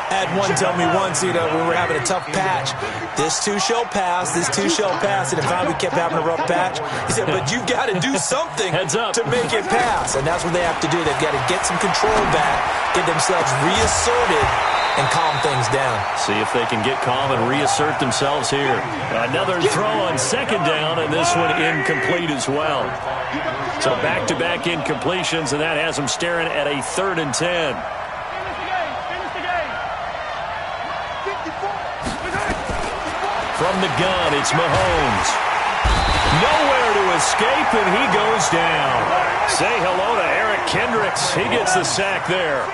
I had one tell me once, we were having a tough patch. This too shall pass, this too shall pass. And finally we kept having a rough patch. He said, but you've got to do something to make it pass. And that's what they have to do. They've got to get some control back, get themselves reasserted, and calm things down. See if they can get calm and reassert themselves here. Another throw on second down, and this one incomplete as well. So back-to-back incompletions, and that has them staring at a 3rd and 10. From the gun, it's Mahomes. Nowhere to escape, and he goes down. Say hello to Eric Kendricks. He gets the sack there.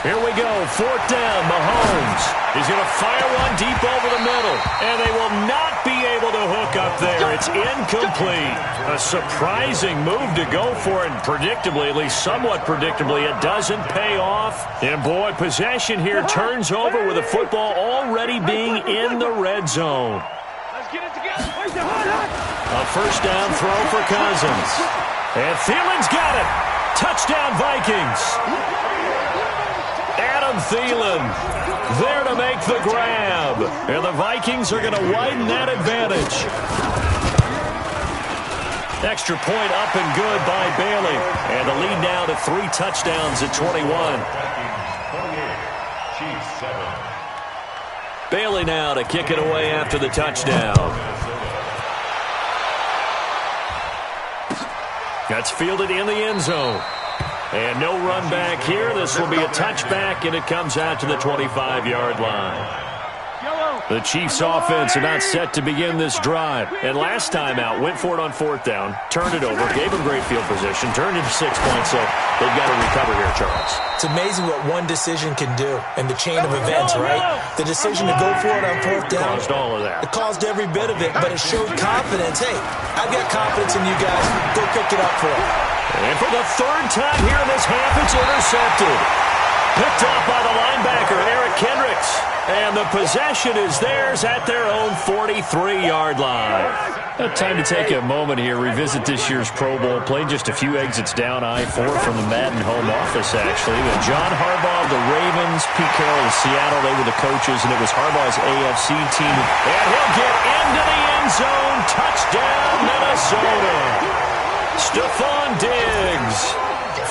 Here we go, 4th down, Mahomes. He's going to fire one deep over the middle, and they will not be able to hook up there. It's incomplete. A surprising move to go for it, and predictably, at least somewhat predictably, it doesn't pay off. And boy, possession here turns over with the football already being in the red zone. Let's get it together. A first down throw for Cousins. And Thielen's got it. Touchdown, Vikings. Adam Thielen there to make the grab. And the Vikings are going to widen that advantage. Extra point up and good by Bailey. And the lead now to 3 touchdowns at 21. Bailey now to kick it away after the touchdown. That's fielded in the end zone. And no run back here. This will be a touchback, and it comes out to the 25-yard line. The Chiefs offense about set to begin this drive. And last time out, went for it on 4th down, turned it over, gave them great field position, turned into 6 points, so they've got to recover here, Charles. It's amazing what one decision can do in the chain of events, right? The decision to go for it on 4th down. Caused all of that. It caused every bit of it, but it showed confidence. Hey, I've got confidence in you guys. Go pick it up for it. And for the 3rd time here in this half, it's intercepted. Picked off by the linebacker, Eric Kendricks. And the possession is theirs at their own 43-yard line. Time to take a moment here, revisit this year's Pro Bowl. Played just a few exits down I-4 from the Madden home office, actually. John Harbaugh of the Ravens, Pete Carroll of Seattle, they were the coaches, and it was Harbaugh's AFC team. And he'll get into the end zone. Touchdown, Minnesota. Stephon Diggs.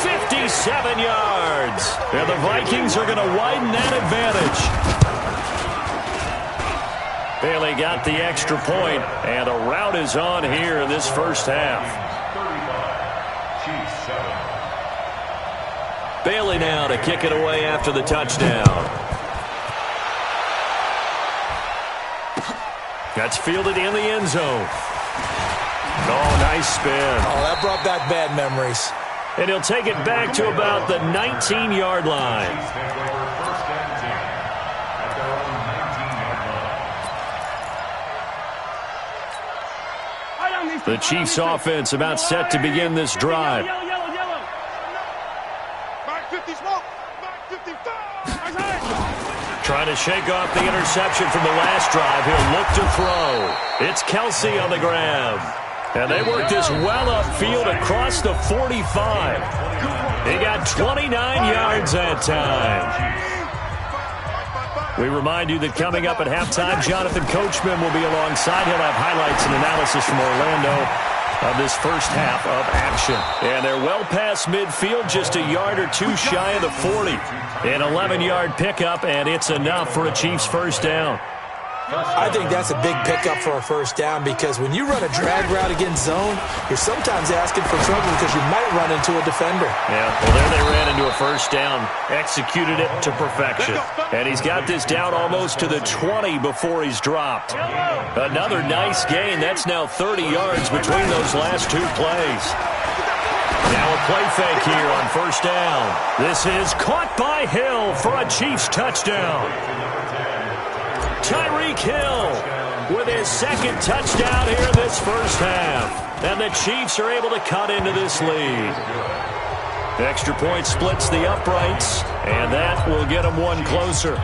57 yards. And the Vikings are going to widen that advantage. Bailey got the extra point, and a rout is on here in this first half. 35, Chiefs 7. Bailey now to kick it away after the touchdown. That's fielded in the end zone. Oh, nice spin. Oh, that brought back bad memories. And he'll take it back to about the 19-yard line. The Chiefs offense about set to begin this drive. Trying to shake off the interception from the last drive. He'll look to throw. It's Kelsey on the grab. And they work this well upfield across the 45. He got 29 yards that time. We remind you that coming up at halftime, Jonathan Coachman will be alongside. He'll have highlights and analysis from Orlando of this first half of action. And they're well past midfield, just a yard or two shy of the 40. An 11-yard pickup, and it's enough for a Chiefs first down. I think that's a big pickup for a first down because when you run a drag route against zone, you're sometimes asking for trouble because you might run into a defender. Yeah, well, there they ran into a first down, executed it to perfection. And he's got this down almost to the 20 before he's dropped. Another nice gain. That's now 30 yards between those last two plays. Now a play fake here on first down. This is caught by Hill for a Chiefs touchdown. Tyreek Hill with his second touchdown here in this first half. And the Chiefs are able to cut into this lead. Extra point splits the uprights, and that will get them one closer.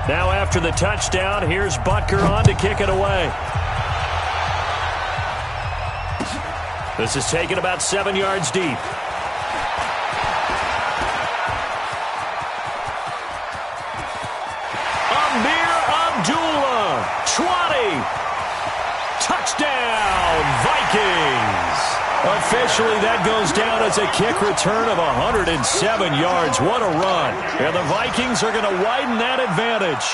Now after the touchdown, here's Butker on to kick it away. This is taken about 7 yards deep. Abdullah, 20. Touchdown, Vikings. Officially, that goes down as a kick return of 107 yards. What a run. And the Vikings are going to widen that advantage.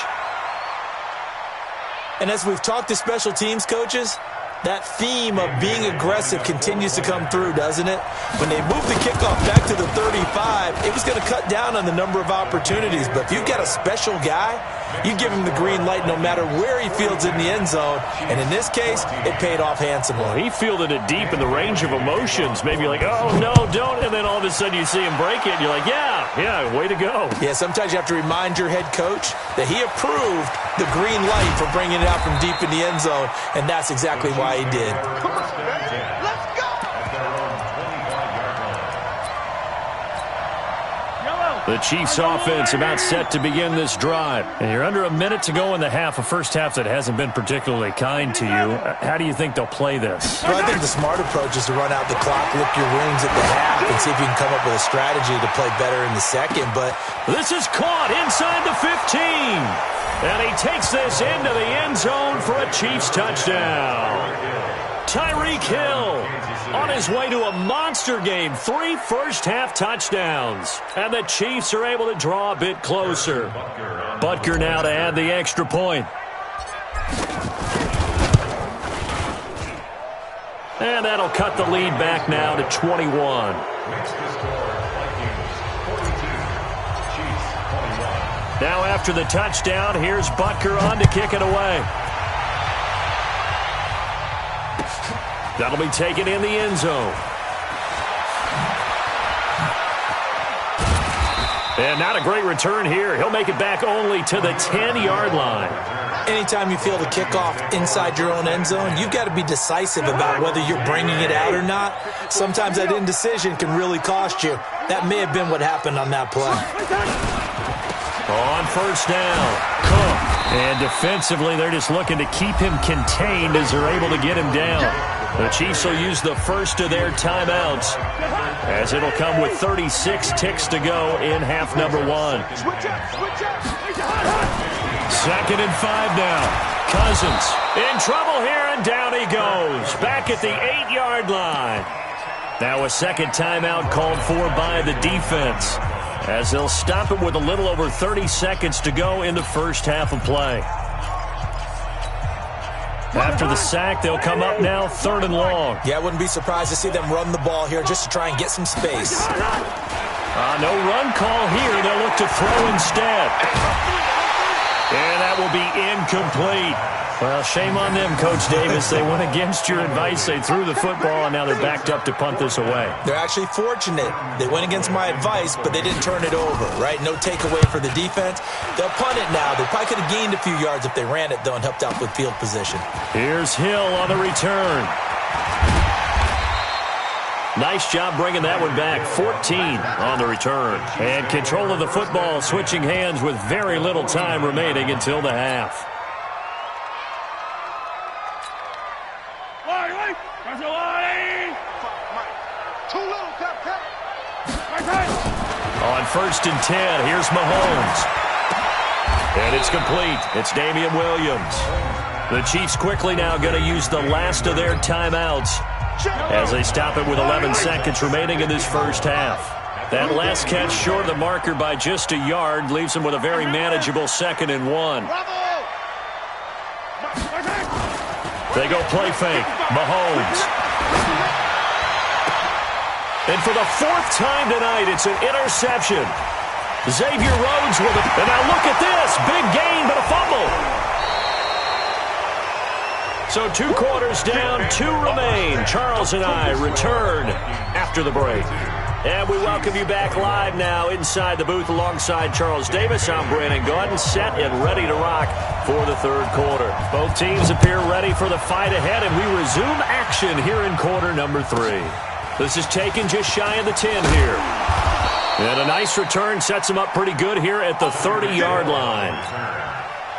And as we've talked to special teams coaches, that theme of being aggressive continues to come through, doesn't it? When they moved the kickoff back to the 35, it was going to cut down on the number of opportunities. But if you've got a special guy, you give him the green light no matter where he fields in the end zone. And in this case, it paid off handsomely. Well, he fielded it deep in the range of emotions. Maybe you're like, oh, no, don't. And then all of a sudden you see him break it, and you're like, yeah, way to go. Yeah, sometimes you have to remind your head coach that he approved the green light for bringing it out from deep in the end zone, and that's exactly why he did. Come on, man. Let's go! The Chiefs offense about set to begin this drive. And you're under a minute to go in the half, a first half that hasn't been particularly kind to you. How do you think they'll play this? Well, I think the smart approach is to run out the clock, lick your wounds at the half, and see if you can come up with a strategy to play better in the second. But this is caught inside the 15. And he takes this into the end zone for a Chiefs touchdown. Tyreek Hill on his way to a monster game. 3 first-half touchdowns. And the Chiefs are able to draw a bit closer. Butker now to add the extra point. And that'll cut the lead back now to 21. Makes the score Vikings 42, Chiefs 21. Now after the touchdown, here's Butker on to kick it away. That'll be taken in the end zone. And not a great return here. He'll make it back only to the 10-yard line. Anytime you feel the kickoff inside your own end zone, you've got to be decisive about whether you're bringing it out or not. Sometimes that indecision can really cost you. That may have been what happened on that play. On first down, Cook. And defensively, they're just looking to keep him contained as they're able to get him down. The Chiefs will use the first of their timeouts, as it'll come with 36 ticks to go in half number one. Second and 5 now. Cousins in trouble here, and down he goes. Back at the 8-yard line. Now a second timeout called for by the defense, as they'll stop it with a little over 30 seconds to go in the first half of play. After the sack, they'll come up now third and long. Yeah, I wouldn't be surprised to see them run the ball here just to try and get some space. No run call here. They'll look to throw instead. And that will be incomplete. Well, shame on them, Coach Davis. They went against your advice. They threw the football, and now they're backed up to punt this away. They're actually fortunate. They went against my advice, but they didn't turn it over, right? No takeaway for the defense. They'll punt it now. They probably could have gained a few yards if they ran it, though, and helped out with field position. Here's Hill on the return. Nice job bringing that one back. 14 on the return. And control of the football, switching hands with very little time remaining until the half. On first and 10, here's Mahomes. And it's complete. It's Damian Williams. The Chiefs quickly now going to use the last of their timeouts as they stop it with 11 seconds remaining in this first half. That last catch short of the marker by just a yard leaves them with a very manageable 2nd and 1. They go play fake. Mahomes. And for the 4th time tonight, it's an interception. Xavier Rhodes with it. And now look at this. Big gain, but a fumble. So 2 quarters down, 2 remain. Charles and I return after the break. And we welcome you back live now inside the booth alongside Charles Davis. I'm Brandon Gaudin, set and ready to rock for the 3rd quarter. Both teams appear ready for the fight ahead, and we resume action here in quarter number 3. This is taken just shy of the 10 here. And a nice return sets them up pretty good here at the 30-yard line.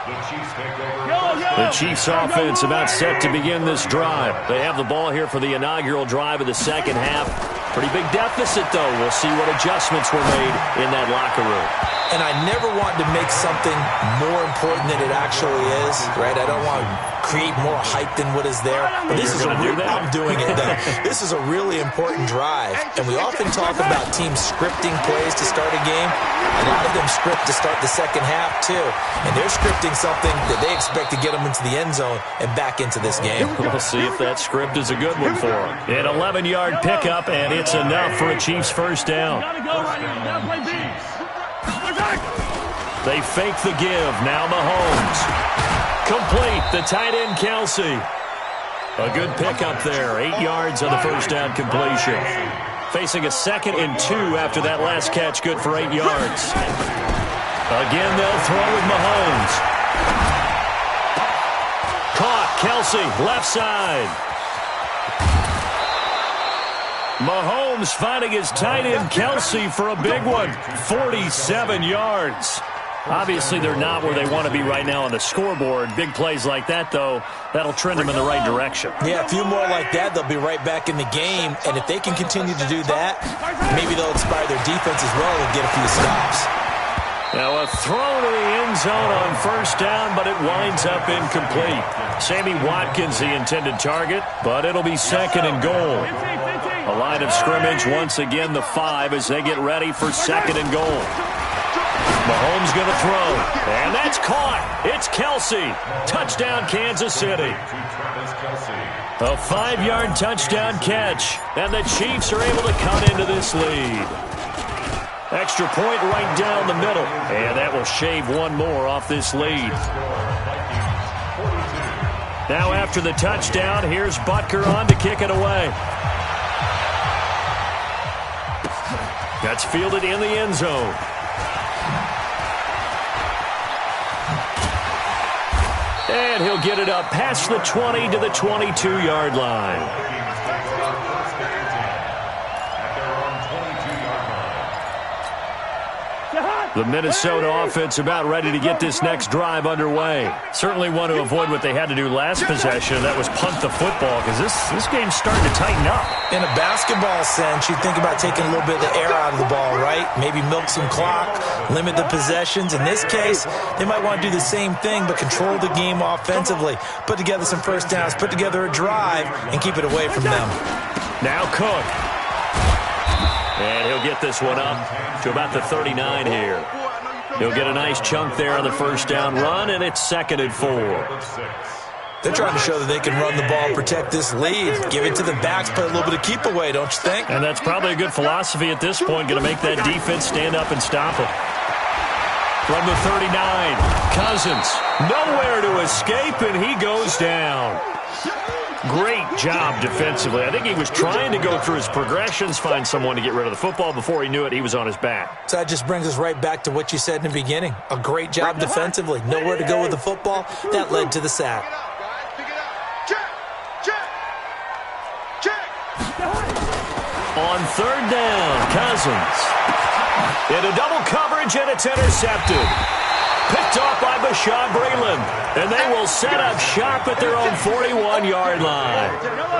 The Chiefs offense about set to begin this drive. They have the ball here for the inaugural drive of the second half. Pretty big deficit, though. We'll see what adjustments were made in that locker room. And I never want to make something more important than it actually is, right? I don't want to create more hype than what is there. But this is I'm doing it, though. This is a really important drive. And we often talk about teams scripting plays to start a game. A lot of them script to start the second half, too. And they're scripting something that they expect to get them into the end zone and back into this game. We'll see if that script is a good one for them. An 11-yard pickup, and it's enough for a Chiefs first down. They fake the give. Now Mahomes. Complete. The tight end, Kelsey. A good pickup there. 8 yards on the first down completion. Facing a 2nd and 2 after that last catch. Good for 8 yards. Again, they'll throw with Mahomes. Caught. Kelsey, left side. Mahomes finding his tight end, Kelsey, for a big one. 47 yards. Obviously, they're not where they want to be right now on the scoreboard. Big plays like that, though, that'll trend them in the right direction. Yeah, a few more like that, they'll be right back in the game. And if they can continue to do that, maybe they'll inspire their defense as well and get a few stops. Now a throw to the end zone on first down, but it winds up incomplete. Sammy Watkins, the intended target, but it'll be 2nd and goal. A line of scrimmage, once again the 5 as they get ready for 2nd and goal. Mahomes going to throw, and that's caught. It's Kelsey. Touchdown, Kansas City. A 5-yard touchdown catch, and the Chiefs are able to cut into this lead. Extra point right down the middle, and that will shave one more off this lead. Now after the touchdown, here's Butker on to kick it away. That's fielded in the end zone. And he'll get it up past the 20 to the 22-yard line. The Minnesota offense about ready to get this next drive underway. Certainly want to avoid what they had to do last possession. That was punt the football, because this game's starting to tighten up. In a basketball sense, you think about taking a little bit of the air out of the ball, right? Maybe milk some clock, limit the possessions. In this case, they might want to do the same thing, but control the game offensively. Put together some first downs, put together a drive, and keep it away from them. Now Cook. And he'll get this one up to about the 39 here. He'll get a nice chunk there on the first down run, and it's 2nd and 4. They're trying to show that they can run the ball, protect this lead, give it to the backs, play a little bit of keep away, don't you think? And that's probably a good philosophy at this point, going to make that defense stand up and stop them. From the 39, Cousins, nowhere to escape, and he goes down. Great job defensively. I think he was trying to go through his progressions, find someone to get rid of the football. Before he knew it, he was on his back. So that just brings us right back to what you said in the beginning. A great job defensively. Nowhere to go with the football. That led to the sack. On 3rd down, Cousins. Into double coverage, and it's intercepted. Picked off by Bashaud Breeland. And they will set up shop at their own 41-yard line.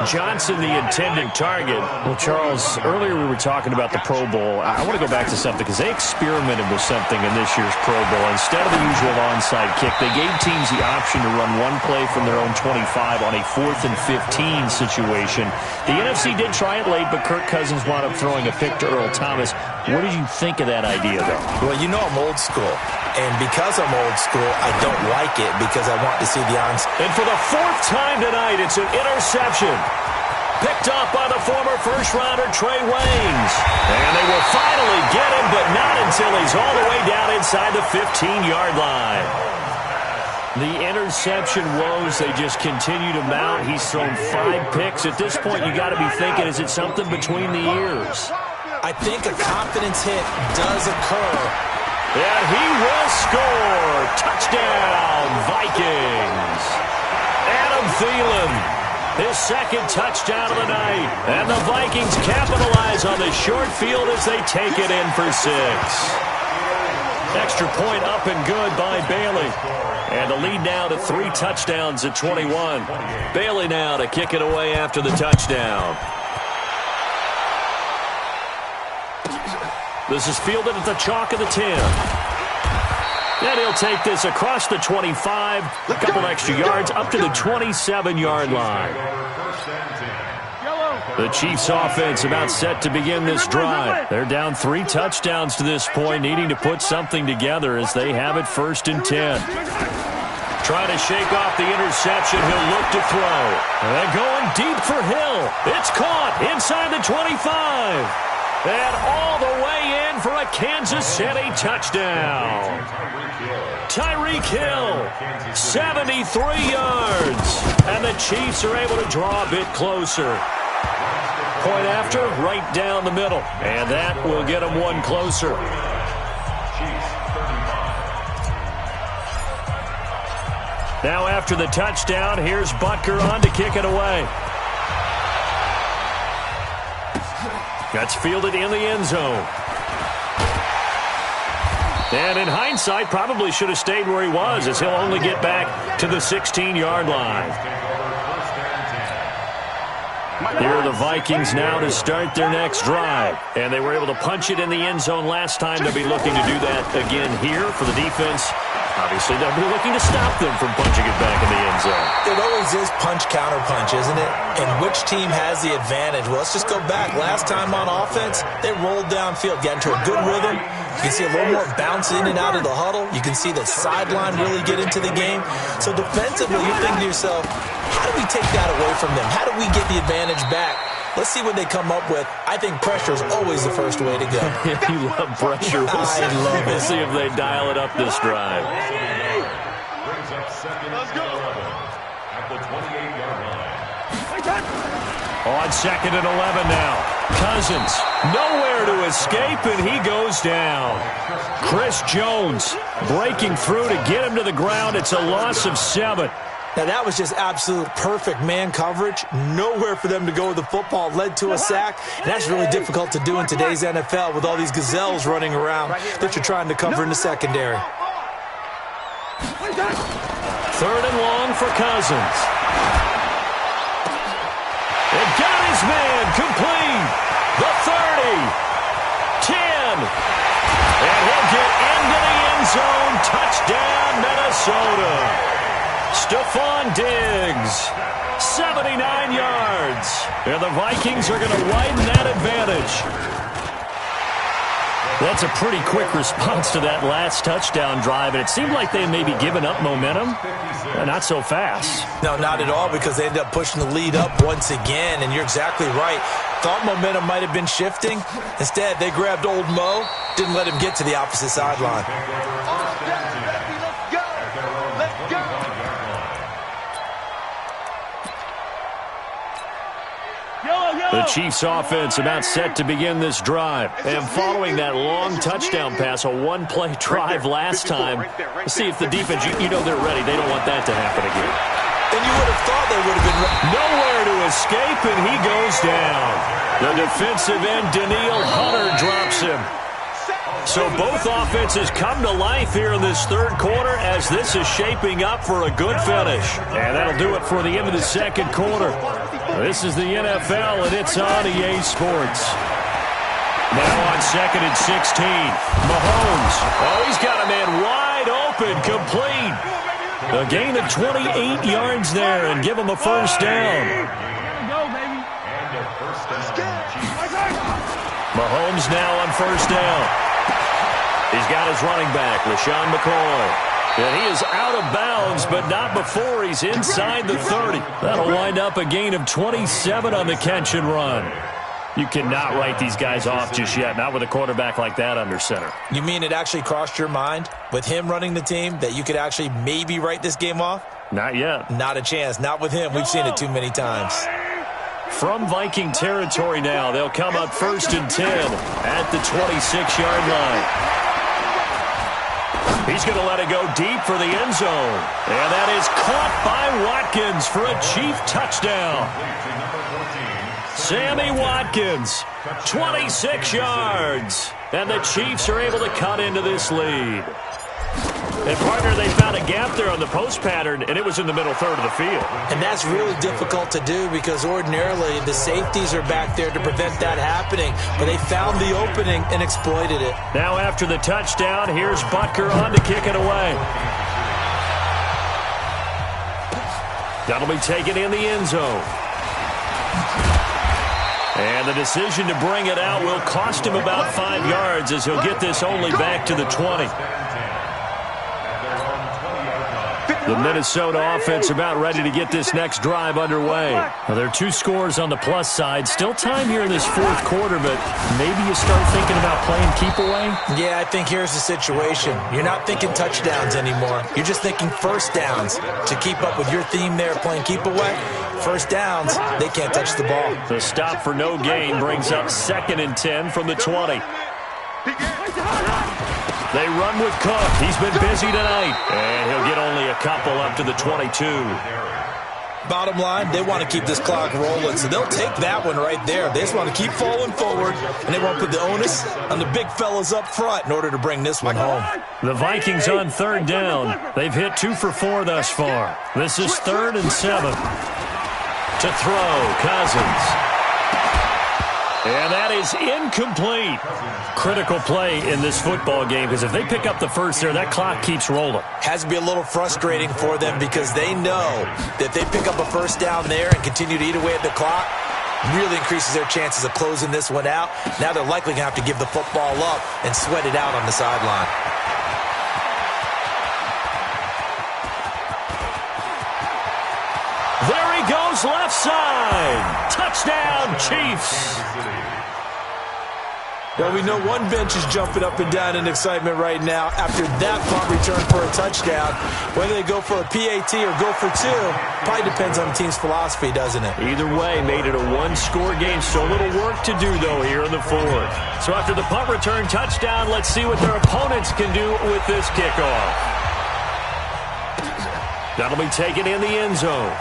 Johnson, the intended target. Well, Charles, earlier we were talking about the Pro Bowl. I want to go back to something because they experimented with something in this year's Pro Bowl. Instead of the usual onside kick, they gave teams the option to run one play from their own 25 on a 4th and 15 situation. The NFC did try it late, but Kirk Cousins wound up throwing a pick to Earl Thomas. What did you think of that idea, though? Well, you know I'm old school. And because I'm old school, I don't like it because I want to see the onside. And for the 4th time tonight, it's an interception. Picked off by the former first-rounder Trey Waynes. And they will finally get him, but not until he's all the way down inside the 15-yard line. The interception woes, they just continue to mount. He's thrown 5 picks. At this point, you got to be thinking, is it something between the ears? I think a confidence hit does occur. And he will score. Touchdown, Vikings. Adam Thielen, his 2nd touchdown of the night. And the Vikings capitalize on the short field as they take it in for 6. Extra point up and good by Bailey. And the lead now to 3 touchdowns at 21. Bailey now to kick it away after the touchdown. This is fielded at the chalk of the 10. And he'll take this across the 25, a couple extra yards, up to the 27-yard line. The Chiefs offense about set to begin this drive. They're down 3 touchdowns to this point, needing to put something together as they have it 1st and 10. Trying to shake off the interception. He'll look to throw. And they're going deep for Hill. It's caught inside the 25. And all the way in for a Kansas City touchdown. Tyreek Hill, 73 yards. And the Chiefs are able to draw a bit closer. Point after, right down the middle. And that will get them one closer. Now after the touchdown, here's Butker on to kick it away. That's fielded in the end zone. And in hindsight, probably should have stayed where he was, as he'll only get back to the 16-yard line. Here are the Vikings now to start their next drive. And they were able to punch it in the end zone last time. They'll be looking to do that again here for the defense. Obviously, they'll be looking to stop them from punching it back in the end zone. It always is punch-counter-punch, isn't it? And which team has the advantage? Well, let's just go back. Last time on offense, they rolled downfield, got into a good rhythm. You can see a little more bounce in and out of the huddle. You can see the sideline really get into the game. So defensively, you're thinking to yourself, how do we take that away from them? How do we get the advantage back? Let's see what they come up with. I think pressure is always the first way to go. You love pressure. I love it. We'll see if they dial it up this drive. Brings up second and 11 at the 28-yard line. On second and 11 now. Cousins, nowhere to escape, and he goes down. Chris Jones breaking through to get him to the ground. It's a loss of 7. Now, that was just absolute perfect man coverage. Nowhere for them to go with the football. Led to a sack, and that's really difficult to do in today's NFL with all these gazelles running around that you're trying to cover in the secondary. Third and long for Cousins. It got his man complete. The 30. 10. And he'll get into the end zone. Touchdown, Minnesota. Stephon Diggs, 79 yards. And the Vikings are going to widen that advantage. That's a pretty quick response to that last touchdown drive, and it seemed like they may be giving up momentum. Not so fast. No, not at all, because they ended up pushing the lead up once again, and you're exactly right. Thought momentum might have been shifting. Instead, they grabbed old Mo, didn't let him get to the opposite sideline. The Chiefs offense about set to begin this drive. And following that long touchdown pass, a one-play drive last time, let's see if the defense, you know they're ready. They don't want that to happen again. And you would have thought they would have been ready. Nowhere to escape, and he goes down. The defensive end, Danielle Hunter, drops him. So both offenses come to life here in this third quarter as this is shaping up for a good finish. And that'll do it for the end of the second quarter. This is the NFL, and it's on EA Sports. Now on second and 16. Mahomes. Oh, he's got a man wide open, complete. A gain of 28 yards there and give him a first down. Mahomes now on first down. He's got his running back, LaShawn McCoy. And he is out of bounds, but not before he's inside the 30. That'll wind up a gain of 27 on the catch and run. You cannot write these guys off just yet, not with a quarterback like that under center. You mean it actually crossed your mind with him running the team that you could actually maybe write this game off? Not yet. Not a chance. Not with him. We've seen it too many times. From Viking territory now, they'll come up first and 10 at the 26-yard line. He's going to let it go deep for the end zone. And that is caught by Watkins for a Chief touchdown. Sammy Watkins, 26 yards. And the Chiefs are able to cut into this lead. And, partner, they found a gap there on the post pattern, and it was in the middle third of the field. And that's really difficult to do because ordinarily the safeties are back there to prevent that happening. But they found the opening and exploited it. Now after the touchdown, here's Butker on to kick it away. That'll be taken in the end zone. And the decision to bring it out will cost him about 5 yards as he'll get this only back to the 20. The Minnesota offense about ready to get this next drive underway. Well, there are 2 scores on the plus side. Still time here in this fourth quarter, but maybe you start thinking about playing keep away? Yeah, I think here's the situation. You're not thinking touchdowns anymore. You're just thinking first downs. To keep up with your theme there, playing keep away, first downs, they can't touch the ball. The stop for no gain brings up second and 10 from the 20. They run with Cook. He's been busy tonight. And he'll get only a couple up to the 22. Bottom line, they want to keep this clock rolling, so they'll take that one right there. They just want to keep falling forward, and they want to put the onus on the big fellas up front in order to bring this one home. The Vikings on third down. They've hit 2 for 4 thus far. This is 3rd and 7. To throw, Cousins. And that is incomplete. Critical play in this football game, because if they pick up the first there, that clock keeps rolling. Has to be a little frustrating for them because they know that if they pick up a first down there and continue to eat away at the clock, really increases their chances of closing this one out. Now they're likely going to have to give the football up and sweat it out on the sideline. There he goes, left side. Touchdown, Chiefs. Well, we know one bench is jumping up and down in excitement right now after that punt return for a touchdown. Whether they go for a PAT or go for two, probably depends on the team's philosophy, doesn't it? Either way, made it a one-score game. So little work to do, though, here in the fourth. So after the punt return touchdown, let's see what their opponents can do with this kickoff. That'll be taken in the end zone.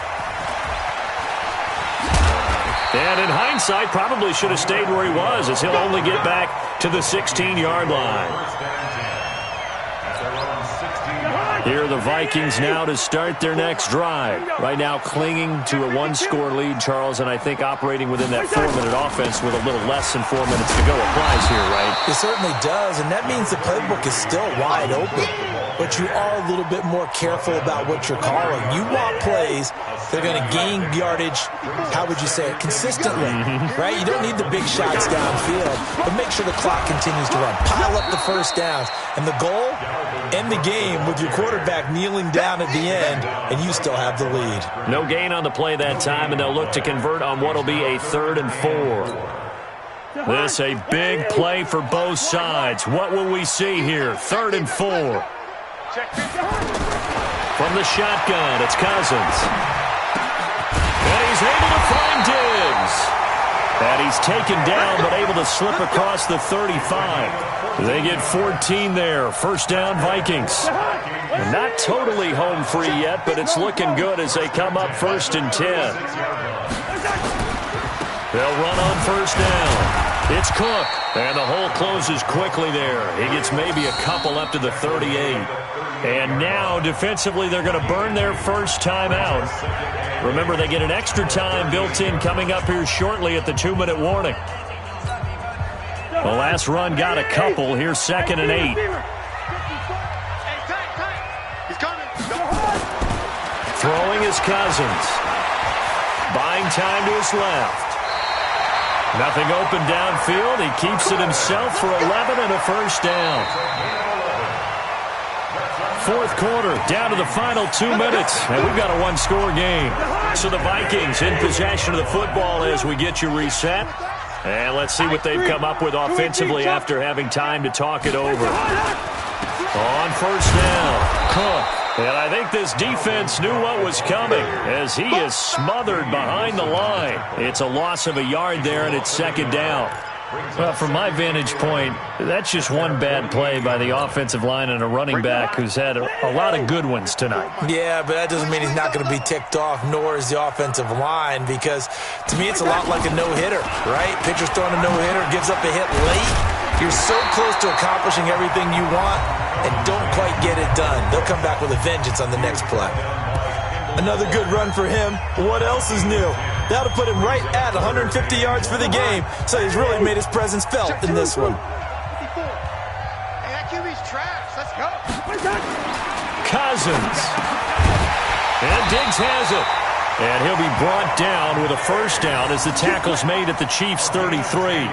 And in hindsight, probably should have stayed where he was, as he'll only get back to the 16-yard line. Here are the Vikings now to start their next drive. Right now clinging to a one-score lead, Charles, and I think operating within that 4-minute offense with a little less than 4 minutes to go applies here, right? It certainly does, and that means the playbook is still wide open. But you are a little bit more careful about what you're calling. You want plays that are going to gain yardage, how would you say it, consistently, right? You don't need the big shots downfield, but make sure the clock continues to run. Pile up the first downs. And the goal, end the game with your quarterback kneeling down at the end, and you still have the lead. No gain on the play that time, and they'll look to convert on what will be a 3rd and 4. This a big play for both sides. What will we see here? 3rd and 4. From the shotgun, it's Cousins. And he's able to find Diggs. And he's taken down, but able to slip across the 35. They get 14 there. First down, Vikings. Not totally home free yet, but it's looking good as they come up 1st and 10. They'll run on first down. It's Cook, and the hole closes quickly there. He gets maybe a couple up to the 38. And now, defensively, they're going to burn their first time out. Remember, they get an extra time built in coming up here shortly at the 2-minute warning. The last run got a couple. Here's 2nd and 8. Throwing is Cousins. Buying time to his left. Nothing open downfield. He keeps it himself for 11 and a first down. 4th quarter, down to the final 2 minutes, and we've got a one-score game. So the Vikings in possession of the football as we get you reset. And let's see what they've come up with offensively after having time to talk it over. On first down, Cook. And I think this defense knew what was coming as he is smothered behind the line. It's a loss of a yard there, and it's 2nd down. Well, from my vantage point, that's just one bad play by the offensive line and a running back who's had a lot of good ones tonight. Yeah, but that doesn't mean he's not going to be ticked off, nor is the offensive line, because to me it's a lot like a no-hitter, right? Pitcher's throwing a no-hitter, gives up a hit late. You're so close to accomplishing everything you want and don't quite get it done. They'll come back with a vengeance on the next play. Another good run for him. What else is new? That'll put him right at 150 yards for the game, so he's really made his presence felt in this one. Hey, that QB's trash. Let's go. Cousins. And Diggs has it. And he'll be brought down with a first down as the tackle's made at the Chiefs' 33.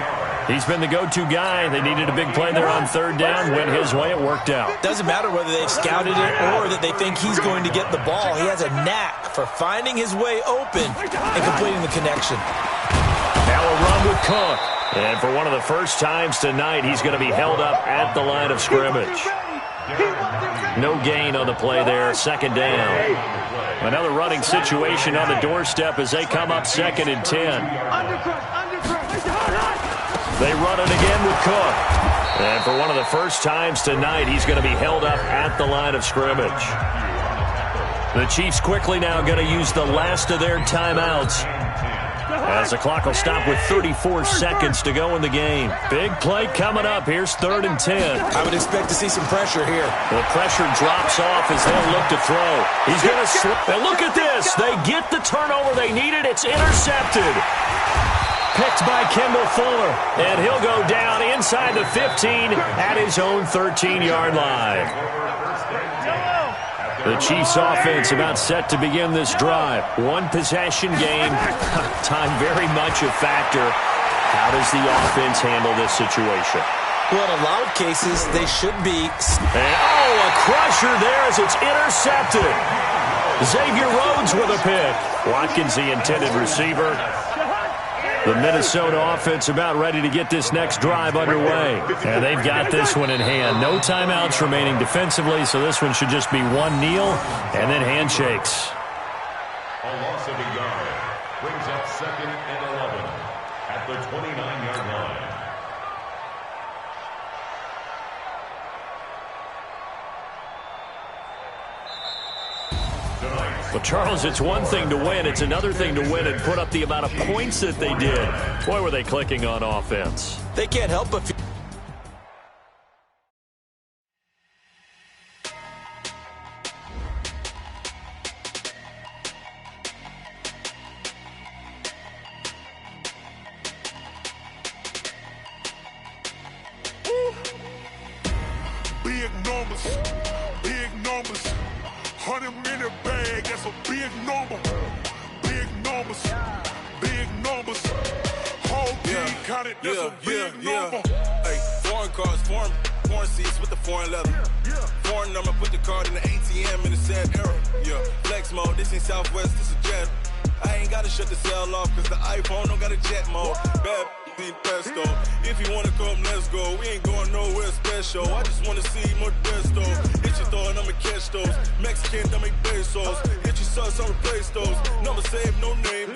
He's been the go-to guy. They needed a big play there on 3rd down. Went his way. It worked out. Doesn't matter whether they've scouted it or that they think he's going to get the ball. He has a knack for finding his way open and completing the connection. Now a run with Cook. And for one of the first times tonight, he's going to be held up at the line of scrimmage. No gain on the play there. 2nd down. Another running situation on the doorstep as they come up 2nd and 10. They run it again with Cook. And for one of the first times tonight, he's going to be held up at the line of scrimmage. The Chiefs quickly now going to use the last of their timeouts as the clock will stop with 34 seconds to go in the game. Big play coming up. Here's 3rd and 10. I would expect to see some pressure here. The pressure drops off as they'll look to throw. He's going to slip. And look at this. They get the turnover they needed. It's intercepted. picked by Kendall Fuller. And he'll go down inside the 15 at his own 13-yard line. The Chiefs offense about set to begin this drive. One possession game. Time very much a factor. How does the offense handle this situation? Well, in a lot of cases, they should be. And, a crusher there as it's intercepted. Xavier Rhodes with a pick. Watkins, the intended receiver. The Minnesota offense about ready to get this next drive underway. And they've got this one in hand. No timeouts remaining defensively, so this one should just be one kneel and then handshakes. A loss of a yard brings up 2nd and 11 at the 29-yard line. Well, Charles, it's one thing to win. It's another thing to win and put up the amount of points that they did. Boy, were they clicking on offense. They can't help but Big numbers, big numbers. 100-minute bag, that's a big number. Big numbers, big numbers. Whole team counted, that's a big number. Hey, foreign cars, foreign seats with the foreign leather. Foreign number, put the card in the ATM in the sad era. Yeah, flex mode, this ain't Southwest, this a jet. I ain't gotta shut the cell off, cause the iPhone don't got a jet mode. Bad pesto. If you wanna come, let's go. We ain't going nowhere special. I just wanna see more desto. Hit your throw and I'ma catch those. Mexican, I make pesos. Hit your sauce, I'll replace those. Number saved, no name.